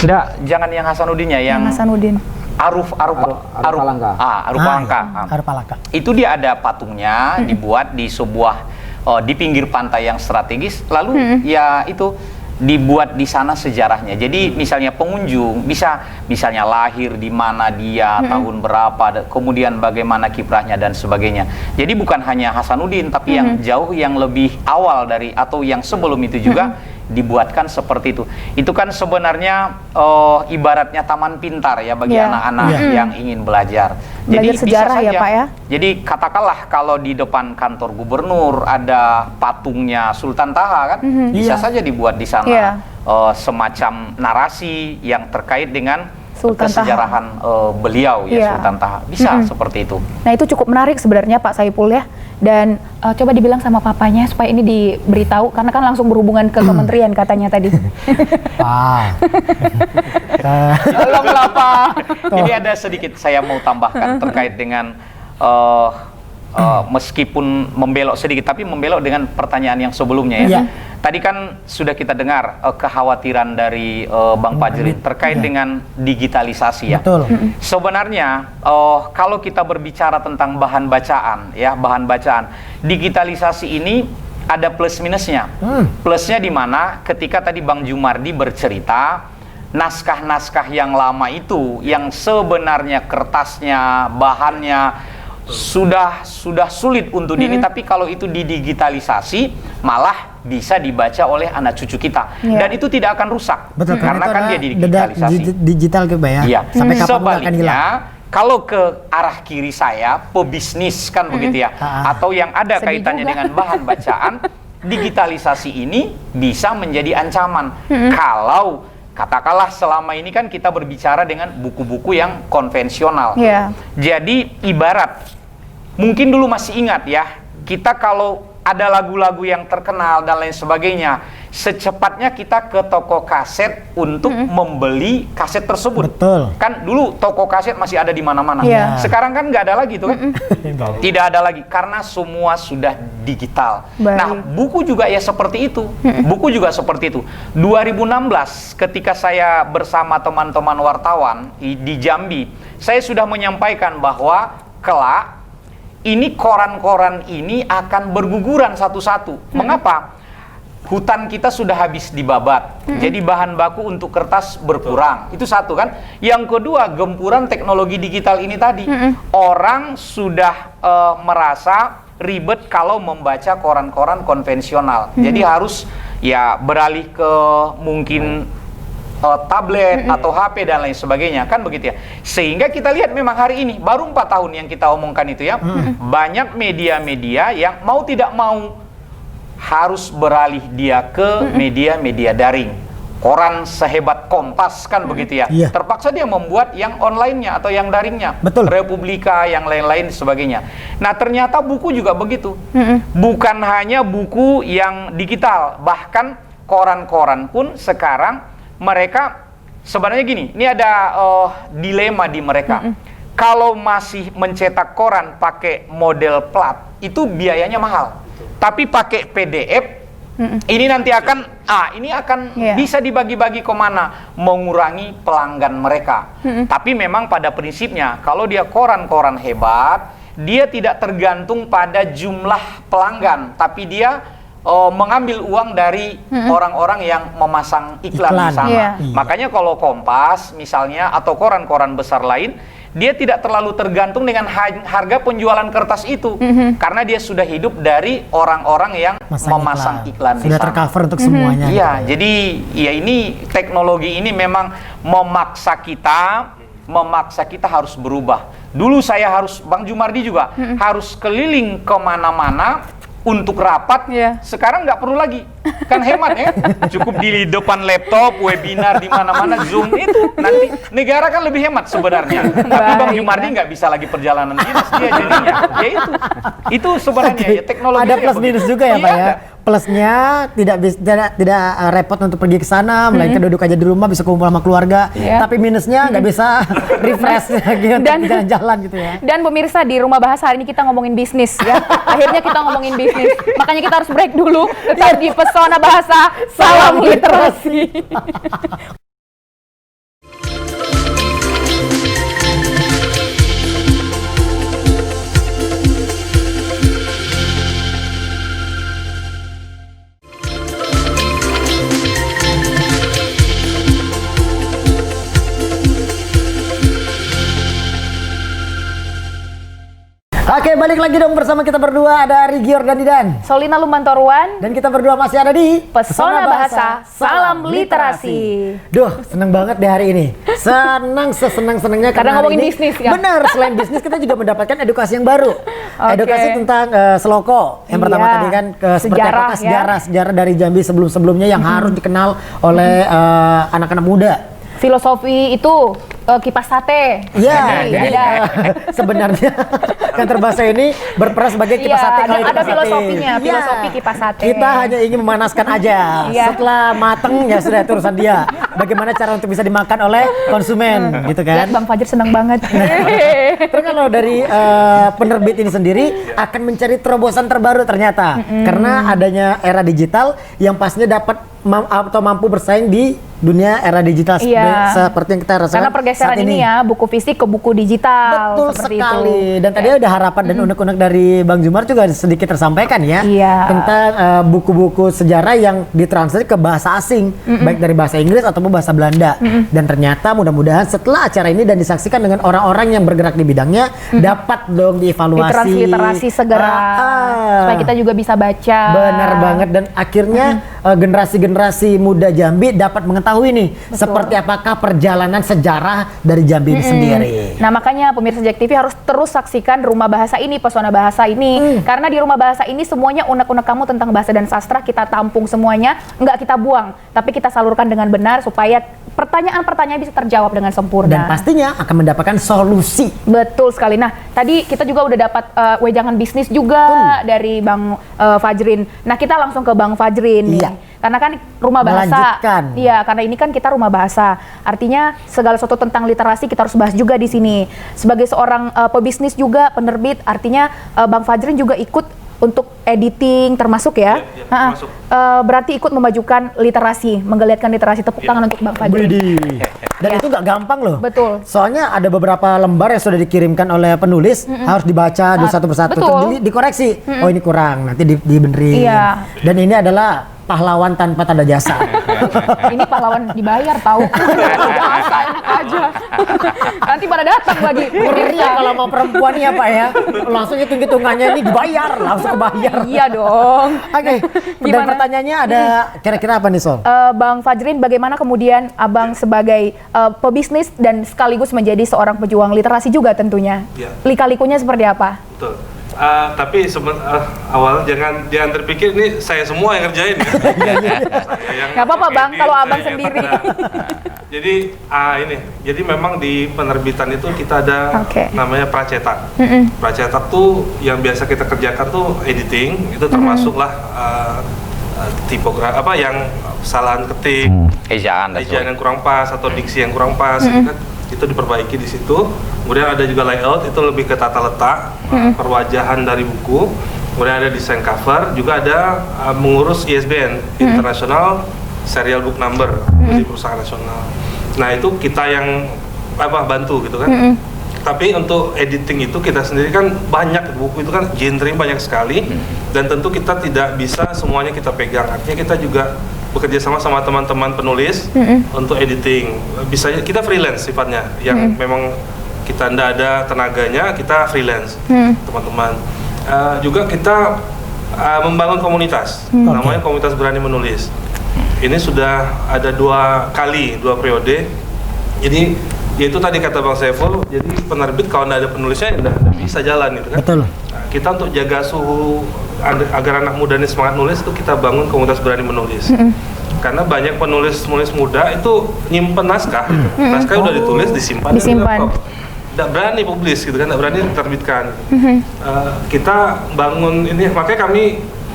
enggak, jangan yang Hasanuddinnya, yang Hasanuddin. Aruf Palangka. Aruf Palangka. Arpalaka. Itu dia ada patungnya dibuat di sebuah di pinggir pantai yang strategis, lalu ya itu dibuat di sana sejarahnya. Jadi misalnya pengunjung bisa misalnya lahir di mana dia, tahun berapa, kemudian bagaimana kiprahnya dan sebagainya. Jadi bukan hanya Hasanuddin, tapi yang jauh yang lebih awal dari atau yang sebelum itu juga dibuatkan seperti itu. Itu kan sebenarnya ibaratnya taman pintar ya bagi Iya. anak-anak yang ingin belajar. Belajar bisa sejarah ya, saja. Pak, ya? Jadi katakanlah kalau di depan kantor gubernur ada patungnya Sultan Taha kan, bisa Iya. saja dibuat di sana Iya. semacam narasi yang terkait dengan Sultan Taha. kesejarahan beliau ya Iya. Sultan Taha. Bisa seperti itu. Nah, itu cukup menarik sebenarnya Pak Saipul ya. Dan coba dibilang sama papanya supaya ini diberitahu, karena kan langsung berhubungan ke kementerian katanya tadi. Pak. Tolonglah Pak. Ini ada sedikit saya mau tambahkan terkait dengan meskipun membelok sedikit, tapi membelok dengan pertanyaan yang sebelumnya ya. Iya. Tadi kan sudah kita dengar kekhawatiran dari Bang Fajrin terkait Iya. dengan digitalisasi ya. Betul. Sebenarnya kalau kita berbicara tentang bahan bacaan ya, bahan bacaan, digitalisasi ini ada plus minusnya. Plusnya di mana ketika tadi Bang Jumardi bercerita naskah-naskah yang lama itu yang sebenarnya kertasnya, bahannya sudah sulit untuk ini, tapi kalau itu didigitalisasi malah bisa dibaca oleh anak cucu kita, Iya. dan itu tidak akan rusak. Betul, Karena kan dia digitalisasi. digital ke ya. Iya. Sampai kapan nggak akan hilang. Sebaliknya, kalau ke arah kiri saya, pebisnis kan begitu ya, Ah. atau yang ada Sedih kaitannya juga. dengan bahan bacaan, digitalisasi ini bisa menjadi ancaman kalau katakanlah selama ini kan kita berbicara dengan buku-buku yang konvensional. Iya. Jadi ibarat, mungkin dulu masih ingat ya, kita kalau ada lagu-lagu yang terkenal dan lain sebagainya, secepatnya kita ke toko kaset untuk membeli kaset tersebut. Betul. Kan dulu toko kaset masih ada di mana-mana. Iya. Sekarang kan nggak ada lagi tuh kan? Tidak ada lagi karena semua sudah digital. Baik. Nah, buku juga ya seperti itu. Buku juga seperti itu. 2016 ketika saya bersama teman-teman wartawan di Jambi, saya sudah menyampaikan bahwa kelak ini koran-koran ini akan berguguran satu-satu. Mengapa? Hutan kita sudah habis dibabat. Jadi bahan baku untuk kertas berkurang. Itu satu kan. Yang kedua, gempuran teknologi digital ini tadi. Orang sudah merasa ribet kalau membaca koran-koran konvensional. Jadi harus ya beralih ke mungkin tablet atau HP dan lain sebagainya, kan begitu ya. Sehingga kita lihat memang hari ini baru 4 tahun yang kita omongkan itu ya, banyak media-media yang mau tidak mau harus beralih dia ke media-media daring. Koran sehebat Kompas kan begitu ya, terpaksa dia membuat yang online-nya atau yang daringnya. Betul. Republika, yang lain-lain sebagainya. Nah ternyata buku juga begitu, bukan hanya buku yang digital, bahkan koran-koran pun sekarang mereka sebenarnya gini, ini ada dilema di mereka. Kalau masih mencetak koran pakai model plat, itu biayanya mahal. Tapi pakai PDF, ini nanti akan, ini akan bisa dibagi-bagi kemana, mengurangi pelanggan mereka. Tapi memang pada prinsipnya, kalau dia koran-koran hebat, dia tidak tergantung pada jumlah pelanggan, tapi dia mengambil uang dari orang-orang yang memasang iklan di sana. Makanya kalau Kompas misalnya atau koran-koran besar lain, dia tidak terlalu tergantung dengan harga penjualan kertas itu, karena dia sudah hidup dari orang-orang yang memasang iklan di sudah sana. tercover untuk semuanya. Iya, jadi ya ini teknologi ini memang memaksa kita harus berubah. Dulu saya harus, Bang Jumardi juga harus keliling kemana-mana untuk rapat, sekarang nggak perlu lagi, kan hemat ya, cukup di depan laptop, webinar di mana-mana, Zoom itu nanti negara kan lebih hemat sebenarnya. Tapi Bang Jumardi nggak bisa lagi perjalanan dinas dia jadinya, ya itu sebenarnya ya teknologi. Ada plus minus juga ya Pak ya. Plusnya tidak repot untuk pergi ke sana, melainkan duduk aja di rumah bisa kumpul sama keluarga. Tapi minusnya nggak bisa refresh dan jalan-jalan gitu ya. Dan pemirsa, di Rumah Bahasa hari ini kita ngomongin bisnis ya. Akhirnya kita ngomongin bisnis. Makanya kita harus break dulu. Tetap di Pesona Bahasa, salam literasi. Oke, balik lagi dong bersama kita berdua, ada Rigior dan Didan. Solina Lumantoruan. Dan kita berdua masih ada di Pesona Bahasa, salam literasi. Duh, seneng banget di hari ini. Sesenang-senangnya karena ngomongin ini, bisnis ya. Bener, selain bisnis kita juga mendapatkan edukasi yang baru. Edukasi tentang seloko. Yang pertama tadi kan seperti apakah sejarah dari Jambi sebelum-sebelumnya yang harus dikenal oleh anak-anak muda. Filosofi itu kipas sate. Iya, sebenarnya kantor bahasa ini berperan sebagai kipas sate. Kalau ada filosofinya, filosofi kipas sate. Kita hanya ingin memanaskan aja. Setelah mateng ya sudah itu urusan dia. Bagaimana cara untuk bisa dimakan oleh konsumen, gitu kan? Lihat Bang Fajar senang banget. Terus kalau dari penerbit ini sendiri akan mencari terobosan terbaru ternyata, karena adanya era digital yang pastinya dapat atau mampu bersaing di dunia era digital seperti yang kita rasakan. Karena pergeseran ini ya, buku fisik ke buku digital. Betul sekali. Dan tadi ada harapan dan unek-unek dari Bang Jumar juga sedikit tersampaikan ya, tentang buku-buku sejarah yang ditranslate ke bahasa asing, baik dari bahasa Inggris ataupun bahasa Belanda. Dan ternyata mudah-mudahan setelah acara ini dan disaksikan dengan orang-orang yang bergerak di bidangnya, dapat dong dievaluasi. Literasi segera, supaya kita juga bisa baca. Benar banget, dan akhirnya generasi-generasi muda Jambi dapat mengetahui nih seperti apakah perjalanan sejarah dari Jambi ini sendiri. Nah makanya pemirsa Jack TV harus terus saksikan Rumah Bahasa ini, Pesona Bahasa ini, karena di Rumah Bahasa ini semuanya unek-unek kamu tentang bahasa dan sastra kita tampung semuanya, nggak kita buang, tapi kita salurkan dengan benar supaya pertanyaan-pertanyaan bisa terjawab dengan sempurna. Dan pastinya akan mendapatkan solusi. Betul sekali. Nah, tadi kita juga udah dapat wejangan bisnis juga dari Bang Fajrin. Nah, kita langsung ke Bang Fajrin nih. Iya. Karena kan rumah bahasa. Melanjutkan. Iya, karena ini kan kita rumah bahasa. Artinya segala sesuatu tentang literasi kita harus bahas juga di sini. Sebagai seorang pebisnis juga, penerbit, artinya Bang Fajrin juga ikut untuk editing termasuk ya. Iya, termasuk. Berarti ikut memajukan literasi, menggeliatkan literasi. Tepuk tangan untuk Bang Fajrin. Widih. Dan itu gak gampang loh. Betul. Soalnya ada beberapa lembar yang sudah dikirimkan oleh penulis, harus dibaca satu persatu, Betul. terus dikoreksi. Oh ini kurang, nanti dibenerin. Iya. Dan ini adalah pahlawan tanpa tanda jasa. Ini pahlawan dibayar tahu. Bahasa enak aja. Nanti pada datang lagi. Ngeri ya kalau mau perempuan ya Pak ya. Langsung hitung-hitungannya ini dibayar, langsung kebayar. Iya dong. Oke, dan Gimana? pertanyaannya ada kira-kira apa nih Sol? Bang Fajrin, bagaimana kemudian Abang sebagai pebisnis dan sekaligus menjadi seorang pejuang literasi juga tentunya? Iya. Lika-likunya seperti apa? Betul. Tapi awal jangan terpikir ini saya semua yang ngerjain ya. Saya yang Nggak apa-apa, Bang, edit, kalau saya Abang yang sendiri. Jadi jadi memang di penerbitan itu kita ada Oke. namanya pracetak. Pracetak tuh yang biasa kita kerjakan tuh editing, itu termasuklah tipografi yang kesalahan ketik, Ejaan dan ejaan yang kurang pas atau diksi yang kurang pas, gitu kan, itu diperbaiki di situ. Kemudian ada juga layout, itu lebih ke tata letak, perwajahan dari buku. Kemudian ada desain cover, juga ada mengurus ISBN, International Serial Book Number, dari perusahaan nasional. Nah itu kita yang bantu gitu kan. Tapi untuk editing itu kita sendiri kan banyak, buku itu kan genre banyak sekali, dan tentu kita tidak bisa semuanya kita pegang. Artinya kita juga bekerja sama teman-teman penulis untuk editing. Bisa kita freelance sifatnya, yang memang kita tidak ada tenaganya, kita freelance teman-teman. Juga kita membangun komunitas, namanya Komunitas Berani Menulis. Ini sudah ada 2 periode. Jadi yaitu tadi kata Bang Saiful, jadi penerbit kalau nggak ada penulisnya nggak bisa jalan gitu kan. Betul. Nah, kita untuk jaga suhu agar anak muda ini semangat nulis, itu kita bangun Komunitas Berani Menulis. Karena banyak penulis muda itu nyimpen naskah, gitu. Naskah udah ditulis, disimpan. Nggak berani publis gitu kan, nggak berani diterbitkan. Kita bangun ini, makanya kami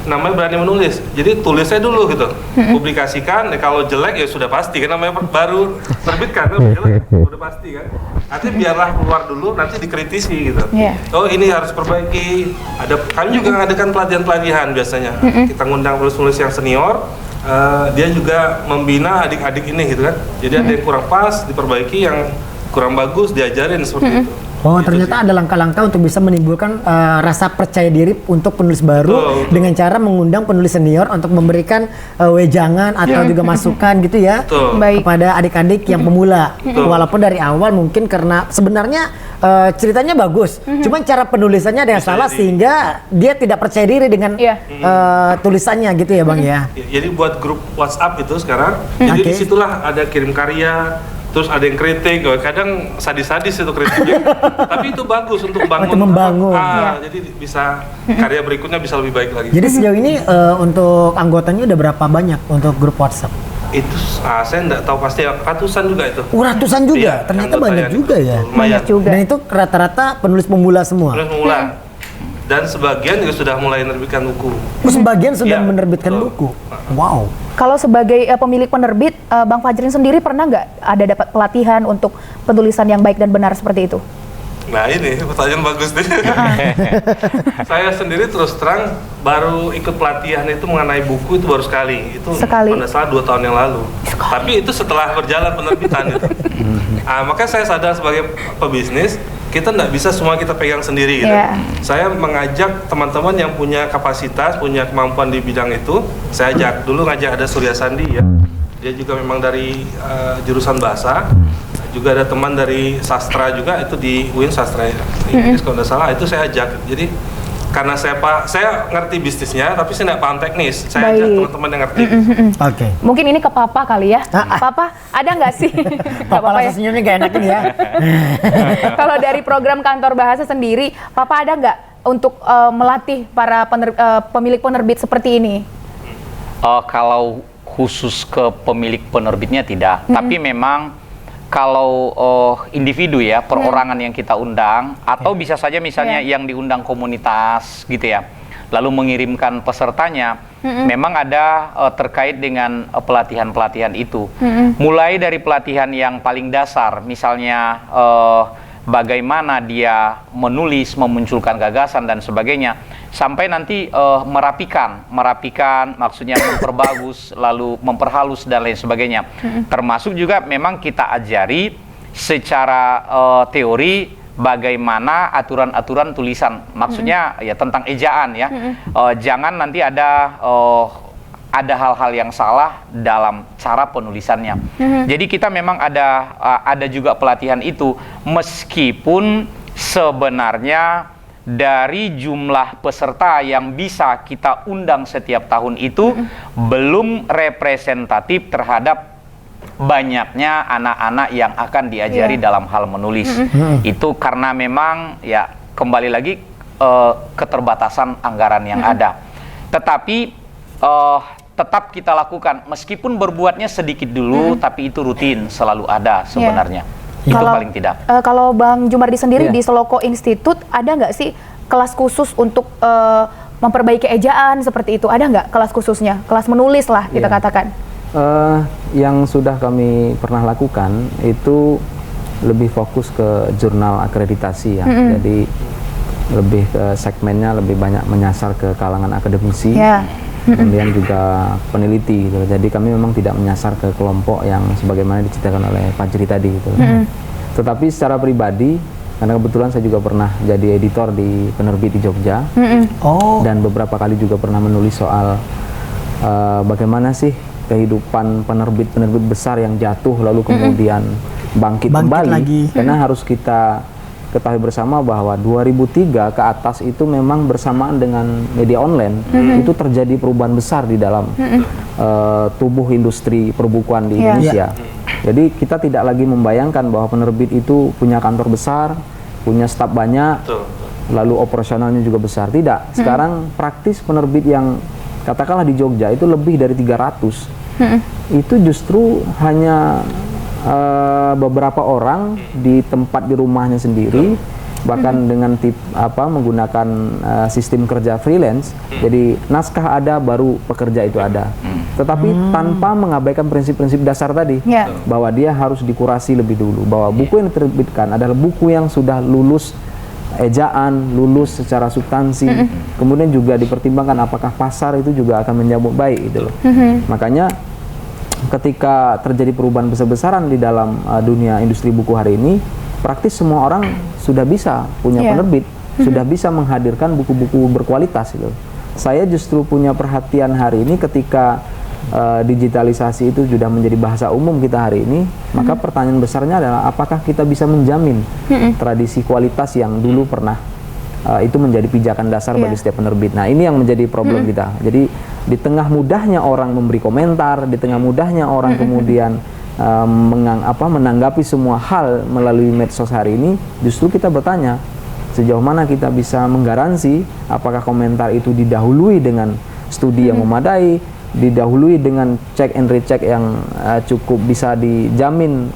namanya Berani Menulis. Jadi tulisnya dulu gitu, publikasikan. Kalau jelek ya sudah pasti kan, namanya baru terbitkan, jelek sudah pasti kan. Nanti biarlah keluar dulu, nanti dikritisi gitu. Oh ini harus perbaiki. Kami juga mengadakan pelatihan biasanya. Kita ngundang penulis-penulis yang senior. Dia juga membina adik-adik ini gitu kan. Jadi ada yang kurang pas, diperbaiki, yang kurang bagus diajarin seperti itu. Oh, Gitu ternyata sih. ada langkah-langkah untuk bisa menimbulkan rasa percaya diri untuk penulis baru Betul. dengan cara mengundang penulis senior untuk memberikan wejangan atau juga masukan gitu ya Betul. Baik. kepada adik-adik yang pemula. Betul. Walaupun dari awal mungkin karena sebenarnya ceritanya bagus, cuman cara penulisannya ada yang Bisa salah jadi. sehingga dia tidak percaya diri dengan tulisannya gitu ya Bang ya. Jadi buat grup WhatsApp itu sekarang, jadi Oke. disitulah ada kirim karya, terus ada yang kritik, kadang sadis-sadis itu kritiknya. Tapi itu bagus untuk bangun. Untuk membangun. Jadi bisa karya berikutnya bisa lebih baik lagi. Jadi sejauh ini untuk anggotanya udah berapa banyak untuk grup WhatsApp? Itu saya nggak tahu pasti, ratusan juga itu. Ratusan juga, Iya, ternyata anggotanya banyak itu. juga ya. Lumayan. Banyak juga. Dan itu rata-rata penulis pemula semua. Terus pemula. Dan sebagian juga sudah mulai menerbitkan buku. Sebagian sudah Iya, menerbitkan betul. buku. Wow. Kalau sebagai pemilik penerbit, Bang Fajrin sendiri pernah nggak ada dapat pelatihan untuk penulisan yang baik dan benar seperti itu? Nah ini pertanyaan bagus nih. Saya sendiri terus terang baru ikut pelatihan itu mengenai buku itu baru sekali. Itu Sekali. pada salah 2 tahun yang lalu. Tapi itu setelah berjalan penerbitan itu. Makanya saya sadar sebagai pebisnis, kita nggak bisa semua kita pegang sendiri gitu. Iya. Saya mengajak teman-teman yang punya kapasitas, punya kemampuan di bidang itu. Saya ajak dulu, ngajak ada Surya Sandi ya. dia juga memang dari jurusan bahasa. Juga ada teman dari sastra juga, itu di UIN sastra ya, Inggris kalau nggak salah, itu saya ajak. Jadi karena saya ngerti bisnisnya, tapi saya nggak paham teknis. Saya ajak teman-teman yang ngerti. Oke. Mungkin ini ke Papa kali ya. Papa, ada nggak sih? Nggak Papa apa-apa ya. langsung senyumnya gak enak ini ya. Kalau dari program kantor bahasa sendiri, Papa ada nggak untuk melatih para pemilik penerbit seperti ini? Kalau khusus ke pemilik penerbitnya tidak, tapi memang kalau individu ya, perorangan yang kita undang, atau bisa saja misalnya yang diundang komunitas gitu ya, lalu mengirimkan pesertanya, memang ada terkait dengan pelatihan-pelatihan itu. Mulai dari pelatihan yang paling dasar, misalnya bagaimana dia menulis, memunculkan gagasan dan sebagainya, sampai nanti merapikan maksudnya memperbagus, lalu memperhalus dan lain sebagainya. Termasuk juga memang kita ajari secara teori bagaimana aturan-aturan tulisan, maksudnya ya tentang ejaan ya. Jangan nanti ada hal-hal yang salah dalam cara penulisannya. Jadi kita memang ada juga pelatihan itu, meskipun sebenarnya dari jumlah peserta yang bisa kita undang setiap tahun itu belum representatif terhadap banyaknya anak-anak yang akan diajari dalam hal menulis. Itu karena memang ya kembali lagi keterbatasan anggaran yang ada. Tetapi tetap kita lakukan, meskipun berbuatnya sedikit dulu, tapi itu rutin, selalu ada sebenarnya. Itu paling tidak. Kalau Bang Jumardi sendiri di Seloko Institute, ada nggak sih kelas khusus untuk memperbaiki ejaan seperti itu? Ada nggak kelas khususnya? Kelas menulis lah kita katakan. Yang sudah kami pernah lakukan itu lebih fokus ke jurnal akreditasi ya. Jadi lebih ke segmennya lebih banyak menyasar ke kalangan akademisi. Kemudian juga peneliti gitu. Jadi kami memang tidak menyasar ke kelompok yang sebagaimana diceritakan oleh Pak Jiri tadi gitu. Tetapi secara pribadi, karena kebetulan saya juga pernah jadi editor di penerbit di Jogja, dan beberapa kali juga pernah menulis soal bagaimana sih kehidupan penerbit besar yang jatuh lalu kemudian bangkit kembali lagi. Karena harus kita ketahui bersama bahwa 2003 ke atas itu memang bersamaan dengan media online, itu terjadi perubahan besar di dalam tubuh industri perbukuan di Indonesia. Jadi kita tidak lagi membayangkan bahwa penerbit itu punya kantor besar, punya staf banyak, lalu operasionalnya juga besar. Tidak, sekarang praktis penerbit yang katakanlah di Jogja itu lebih dari 300, itu justru hanya beberapa orang di tempat di rumahnya sendiri, bahkan dengan menggunakan sistem kerja freelance. Jadi naskah ada, baru pekerja itu ada, tetapi tanpa mengabaikan prinsip-prinsip dasar tadi, bahwa dia harus dikurasi lebih dulu, bahwa buku yang diterbitkan adalah buku yang sudah lulus ejaan, lulus secara substansi, kemudian juga dipertimbangkan apakah pasar itu juga akan menyambut baik gitu loh. Makanya ketika terjadi perubahan besar-besaran di dalam dunia industri buku hari ini, praktis semua orang sudah bisa punya penerbit, sudah bisa menghadirkan buku-buku berkualitas gitu. Saya justru punya perhatian hari ini ketika digitalisasi itu sudah menjadi bahasa umum kita hari ini, maka pertanyaan besarnya adalah apakah kita bisa menjamin tradisi kualitas yang dulu pernah itu menjadi pijakan dasar bagi setiap penerbit. Nah, ini yang menjadi problem kita. Jadi di tengah mudahnya orang memberi komentar, di tengah mudahnya orang kemudian menanggapi semua hal melalui medsos hari ini, justru kita bertanya sejauh mana kita bisa menggaransi apakah komentar itu didahului dengan studi yang memadai, didahului dengan check and recheck yang cukup bisa dijamin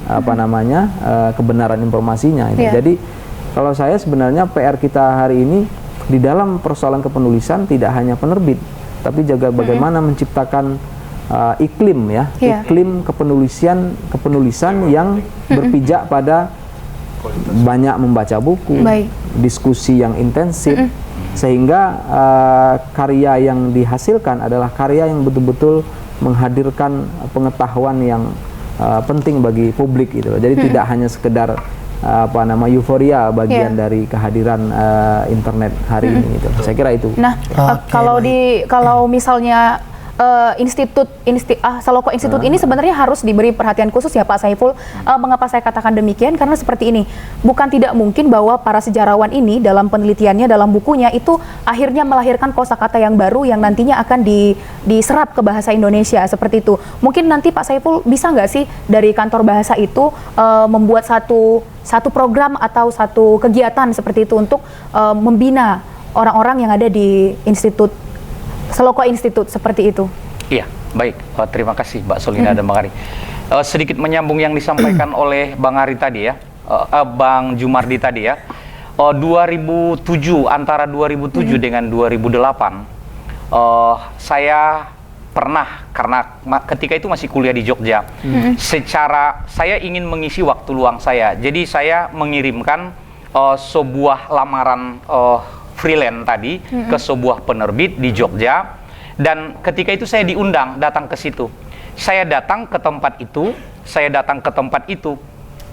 kebenaran informasinya. Jadi kalau saya sebenarnya PR kita hari ini di dalam persoalan kepenulisan tidak hanya penerbit, tapi juga bagaimana menciptakan iklim iklim kepenulisan yang berpijak pada banyak membaca buku, diskusi yang intensif, sehingga karya yang dihasilkan adalah karya yang betul-betul menghadirkan pengetahuan yang penting bagi publik gitu. Jadi tidak hanya sekedar euforia bagian dari kehadiran internet hari ini gitu. Saya kira itu. Nah, kalau misalnya Seloko Institut ini sebenarnya harus diberi perhatian khusus ya Pak Saiful. Mengapa saya katakan demikian? Karena seperti ini, bukan tidak mungkin bahwa para sejarawan ini dalam penelitiannya, dalam bukunya itu akhirnya melahirkan kosakata yang baru yang nantinya akan diserap ke bahasa Indonesia seperti itu. Mungkin nanti Pak Saiful bisa nggak sih dari kantor bahasa itu membuat satu program atau satu kegiatan seperti itu untuk membina orang-orang yang ada di Seloko Institut seperti itu. Iya, baik. Terima kasih Mbak Solina dan Bang Ari. Sedikit menyambung yang disampaikan oleh Bang Ari tadi ya, Bang Jumardi tadi ya. 2007, antara 2007 dengan 2008, saya pernah, karena ketika itu masih kuliah di Jogja, saya ingin mengisi waktu luang saya. Jadi saya mengirimkan sebuah lamaran freelance tadi ke sebuah penerbit di Jogja, dan ketika itu saya diundang datang ke situ. Saya datang ke tempat itu,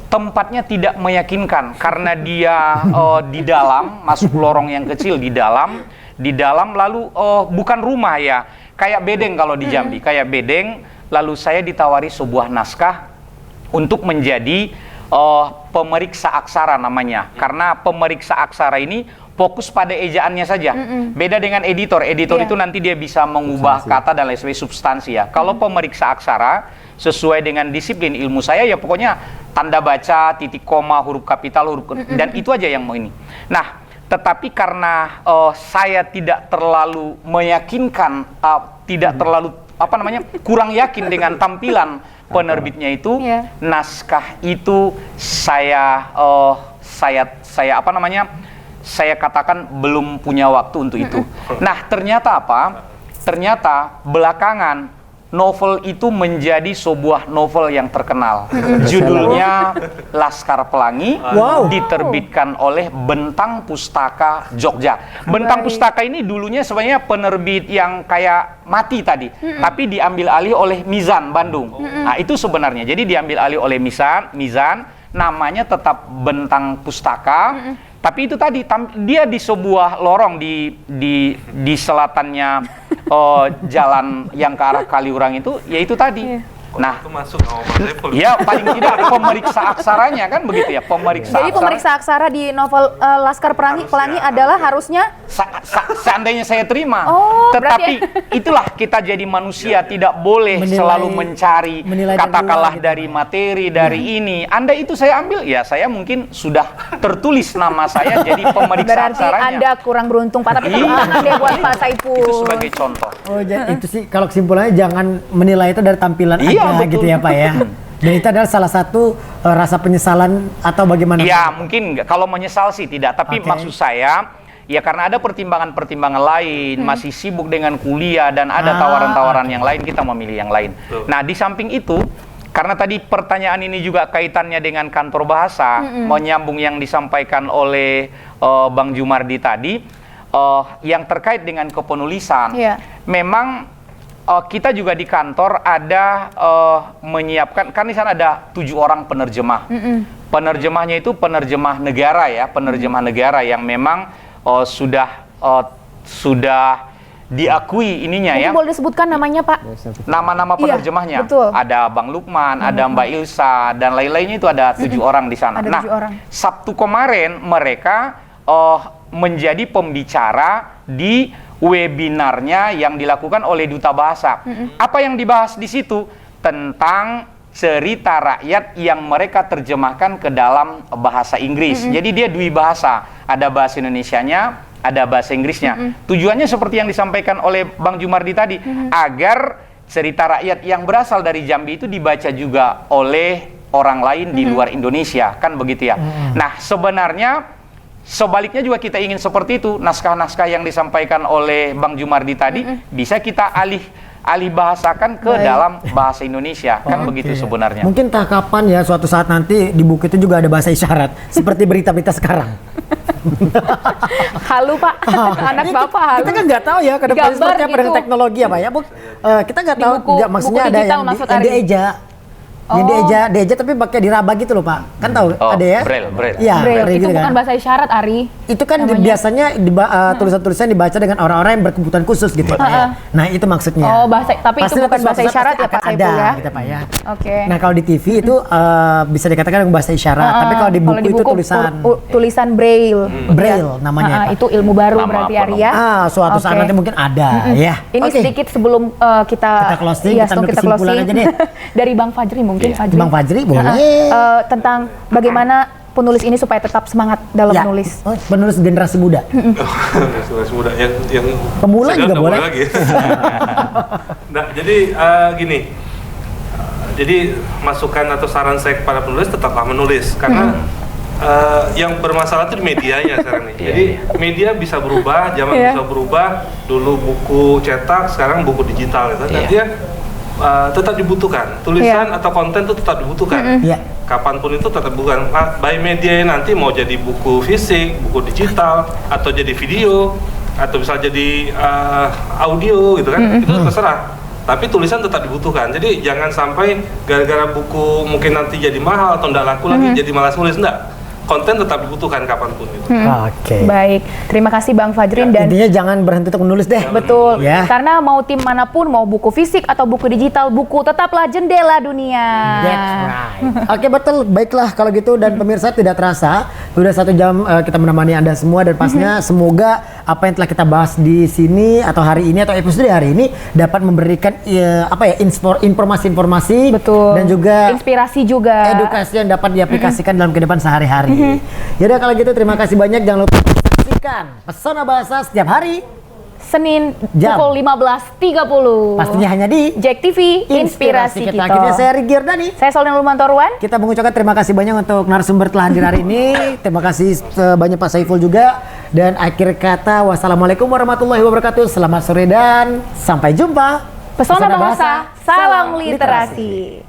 tempatnya tidak meyakinkan karena dia di dalam, masuk lorong yang kecil di dalam lalu bukan rumah ya, kayak bedeng kalau di Jambi, kayak bedeng. Lalu saya ditawari sebuah naskah untuk menjadi pemeriksa aksara namanya, karena pemeriksa aksara ini fokus pada ejaannya saja. Beda dengan editor itu nanti dia bisa mengubah kata dan lain sebagainya, substansi ya. Kalau pemeriksa aksara sesuai dengan disiplin ilmu saya ya pokoknya tanda baca, titik koma, huruf kapital, dan itu aja yang mau ini. Nah, tetapi karena saya tidak terlalu meyakinkan, tidak terlalu kurang yakin dengan tampilan penerbitnya itu, naskah itu saya katakan belum punya waktu untuk itu. Nah, ternyata ternyata belakangan novel itu menjadi sebuah novel yang terkenal. Judulnya Laskar Pelangi, diterbitkan oleh Bentang Pustaka Jogja. Bentang Pustaka ini dulunya sebenarnya penerbit yang kayak mati tadi, tapi diambil alih oleh Mizan Bandung. Nah, itu sebenarnya. Jadi diambil alih oleh Mizan, namanya tetap Bentang Pustaka. Tapi itu tadi dia di sebuah lorong di selatannya jalan yang ke arah Kaliurang itu, yaitu tadi. Nah, itu masuk sama Pak Saiful. Ya paling tidak pemeriksa aksaranya kan begitu ya, Jadi pemeriksa aksara di novel Laskar Pelangi adalah harusnya seandainya saya terima. Tetapi itulah kita jadi manusia, tidak boleh selalu mencari katakanlah dari materi, dari ini. Andai itu saya ambil, ya saya mungkin sudah tertulis nama saya jadi pemeriksa aksaranya. Berarti Anda kurang beruntung Pak, tapi tangan deh buat Pak Saiful. Itu sebagai contoh. Itu sih kalau kesimpulannya jangan menilai itu dari tampilan aja gitu ya Pak ya. Dan itu adalah salah satu rasa penyesalan atau bagaimana? Ya mungkin kalau menyesal sih tidak, tapi maksud saya ya karena ada pertimbangan-pertimbangan lain, masih sibuk dengan kuliah dan ada tawaran-tawaran yang lain, kita memilih yang lain. Nah, di samping itu, karena tadi pertanyaan ini juga kaitannya dengan kantor bahasa, menyambung yang disampaikan oleh Bang Jumardi tadi, yang terkait dengan kepenulisan, memang kita juga di kantor ada menyiapkan, kan di sana ada 7 orang penerjemah. Penerjemahnya itu penerjemah negara ya, penerjemah negara yang memang sudah diakui ininya. Mungkin ya. Boleh disebutkan namanya Pak? Nama-nama penerjemahnya. Betul. Ada Bang Lukman, ada Mbak Ilsa, dan lain-lainnya itu ada 7 orang di sana. Ada Nah, 7 orang. Sabtu kemarin mereka menjadi pembicara di webinarnya yang dilakukan oleh Duta Bahasa. Apa yang dibahas di situ? Tentang cerita rakyat yang mereka terjemahkan ke dalam bahasa Inggris. Jadi dia dua bahasa, ada bahasa Indonesianya, ada bahasa Inggrisnya. Tujuannya seperti yang disampaikan oleh Bang Jumardi tadi, agar cerita rakyat yang berasal dari Jambi itu dibaca juga oleh orang lain di luar Indonesia, kan begitu ya. Nah, sebenarnya sebaliknya juga kita ingin seperti itu. Naskah-naskah yang disampaikan oleh Bang Jumardi tadi bisa kita alih bahasakan ke dalam bahasa Indonesia, kan begitu sebenarnya. Mungkin entah kapan ya, suatu saat nanti di buku itu juga ada bahasa isyarat seperti berita-berita sekarang. Halu Pak, anak Bapak halu. Kita kan nggak tahu ya ke depan seperti apa dengan teknologi ya Pak ya. Kita nggak tahu, maksudnya buku ada digital yang maksud yang Ari. dieja. Yang dieja tapi pakai diraba gitu loh Pak. Kan tahu Oh, ada ya? braille. Iya, Braille kayak itu gitu bukan kan. bahasa isyarat, Ari. Itu kan namanya. biasanya tulisan-tulisan dibaca dengan orang-orang yang berkebutuhan khusus gitu ya Pak ya. Nah itu maksudnya. Oh, tapi itu Pasti bukan nanti bahasa suatu saat isyarat pasti ya Pak akan Saiful ada, ya? gitu Pak ya. Oke. Nah kalau di TV itu bisa dikatakan dengan bahasa isyarat, tapi kalau di buku itu tulisan tulisan braille. braille namanya Pak. Itu ilmu baru Nama berarti apa Ari ya. Suatu saat Oke. nanti mungkin ada ya. Ini Oke. sedikit sebelum kita closing, iya, kita sebelum ambil kita kesimpulan closing aja deh. dari Bang Fajri mungkin Fajri. Bang Fajri boleh. Tentang bagaimana penulis ini supaya tetap semangat dalam Ya. menulis. Oh, penulis generasi muda. Generasi muda yang Pemula saya juga udah boleh. mulai lagi. Nah, jadi gini. Jadi masukan atau saran saya kepada penulis tetaplah menulis karena yang bermasalah itu di medianya sekarang nih. Jadi media bisa berubah, zaman bisa berubah. Dulu buku cetak, sekarang buku digital gitu. Artinya tetap dibutuhkan. Tulisan atau konten itu tetap dibutuhkan. Iya. Kapanpun itu tetap bukan. By media nanti mau jadi buku fisik, buku digital, atau jadi video, atau bisa jadi audio gitu kan. Itu terserah. Tapi tulisan tetap dibutuhkan. Jadi jangan sampai gara-gara buku mungkin nanti jadi mahal atau enggak laku lagi jadi malas nulis, enggak. Konten tetap dibutuhkan kapanpun gitu. Oke. Baik, terima kasih Bang Fajrin dan Intinya jangan berhenti untuk menulis deh. betul. Ya. Karena mau tim manapun, mau buku fisik atau buku digital, buku tetaplah jendela dunia. That's right. Oke betul, baiklah kalau gitu dan pemirsa tidak terasa sudah 1 jam kita menemani Anda semua dan pastinya semoga apa yang telah kita bahas di sini atau hari ini atau episode hari ini dapat memberikan informasi-informasi Betul. dan juga Inspirasi juga. edukasi yang dapat diaplikasikan dalam kehidupan sehari-hari. Yaudah kalau gitu terima kasih banyak, jangan lupa saksikan Pesona Bahasa setiap hari Senin Jam. pukul 15.30. pastinya hanya di Jack TV Inspirasi Kita. Akhirnya saya Rigi Giordani. Saya Solin Lumantorwan. Kita mengucapkan terima kasih banyak untuk narasumber telah hadir hari ini. Terima kasih banyak Pak Saiful juga. Dan akhir kata wassalamualaikum warahmatullahi wabarakatuh. Selamat sore dan sampai jumpa. Pesona Bahasa, salam literasi.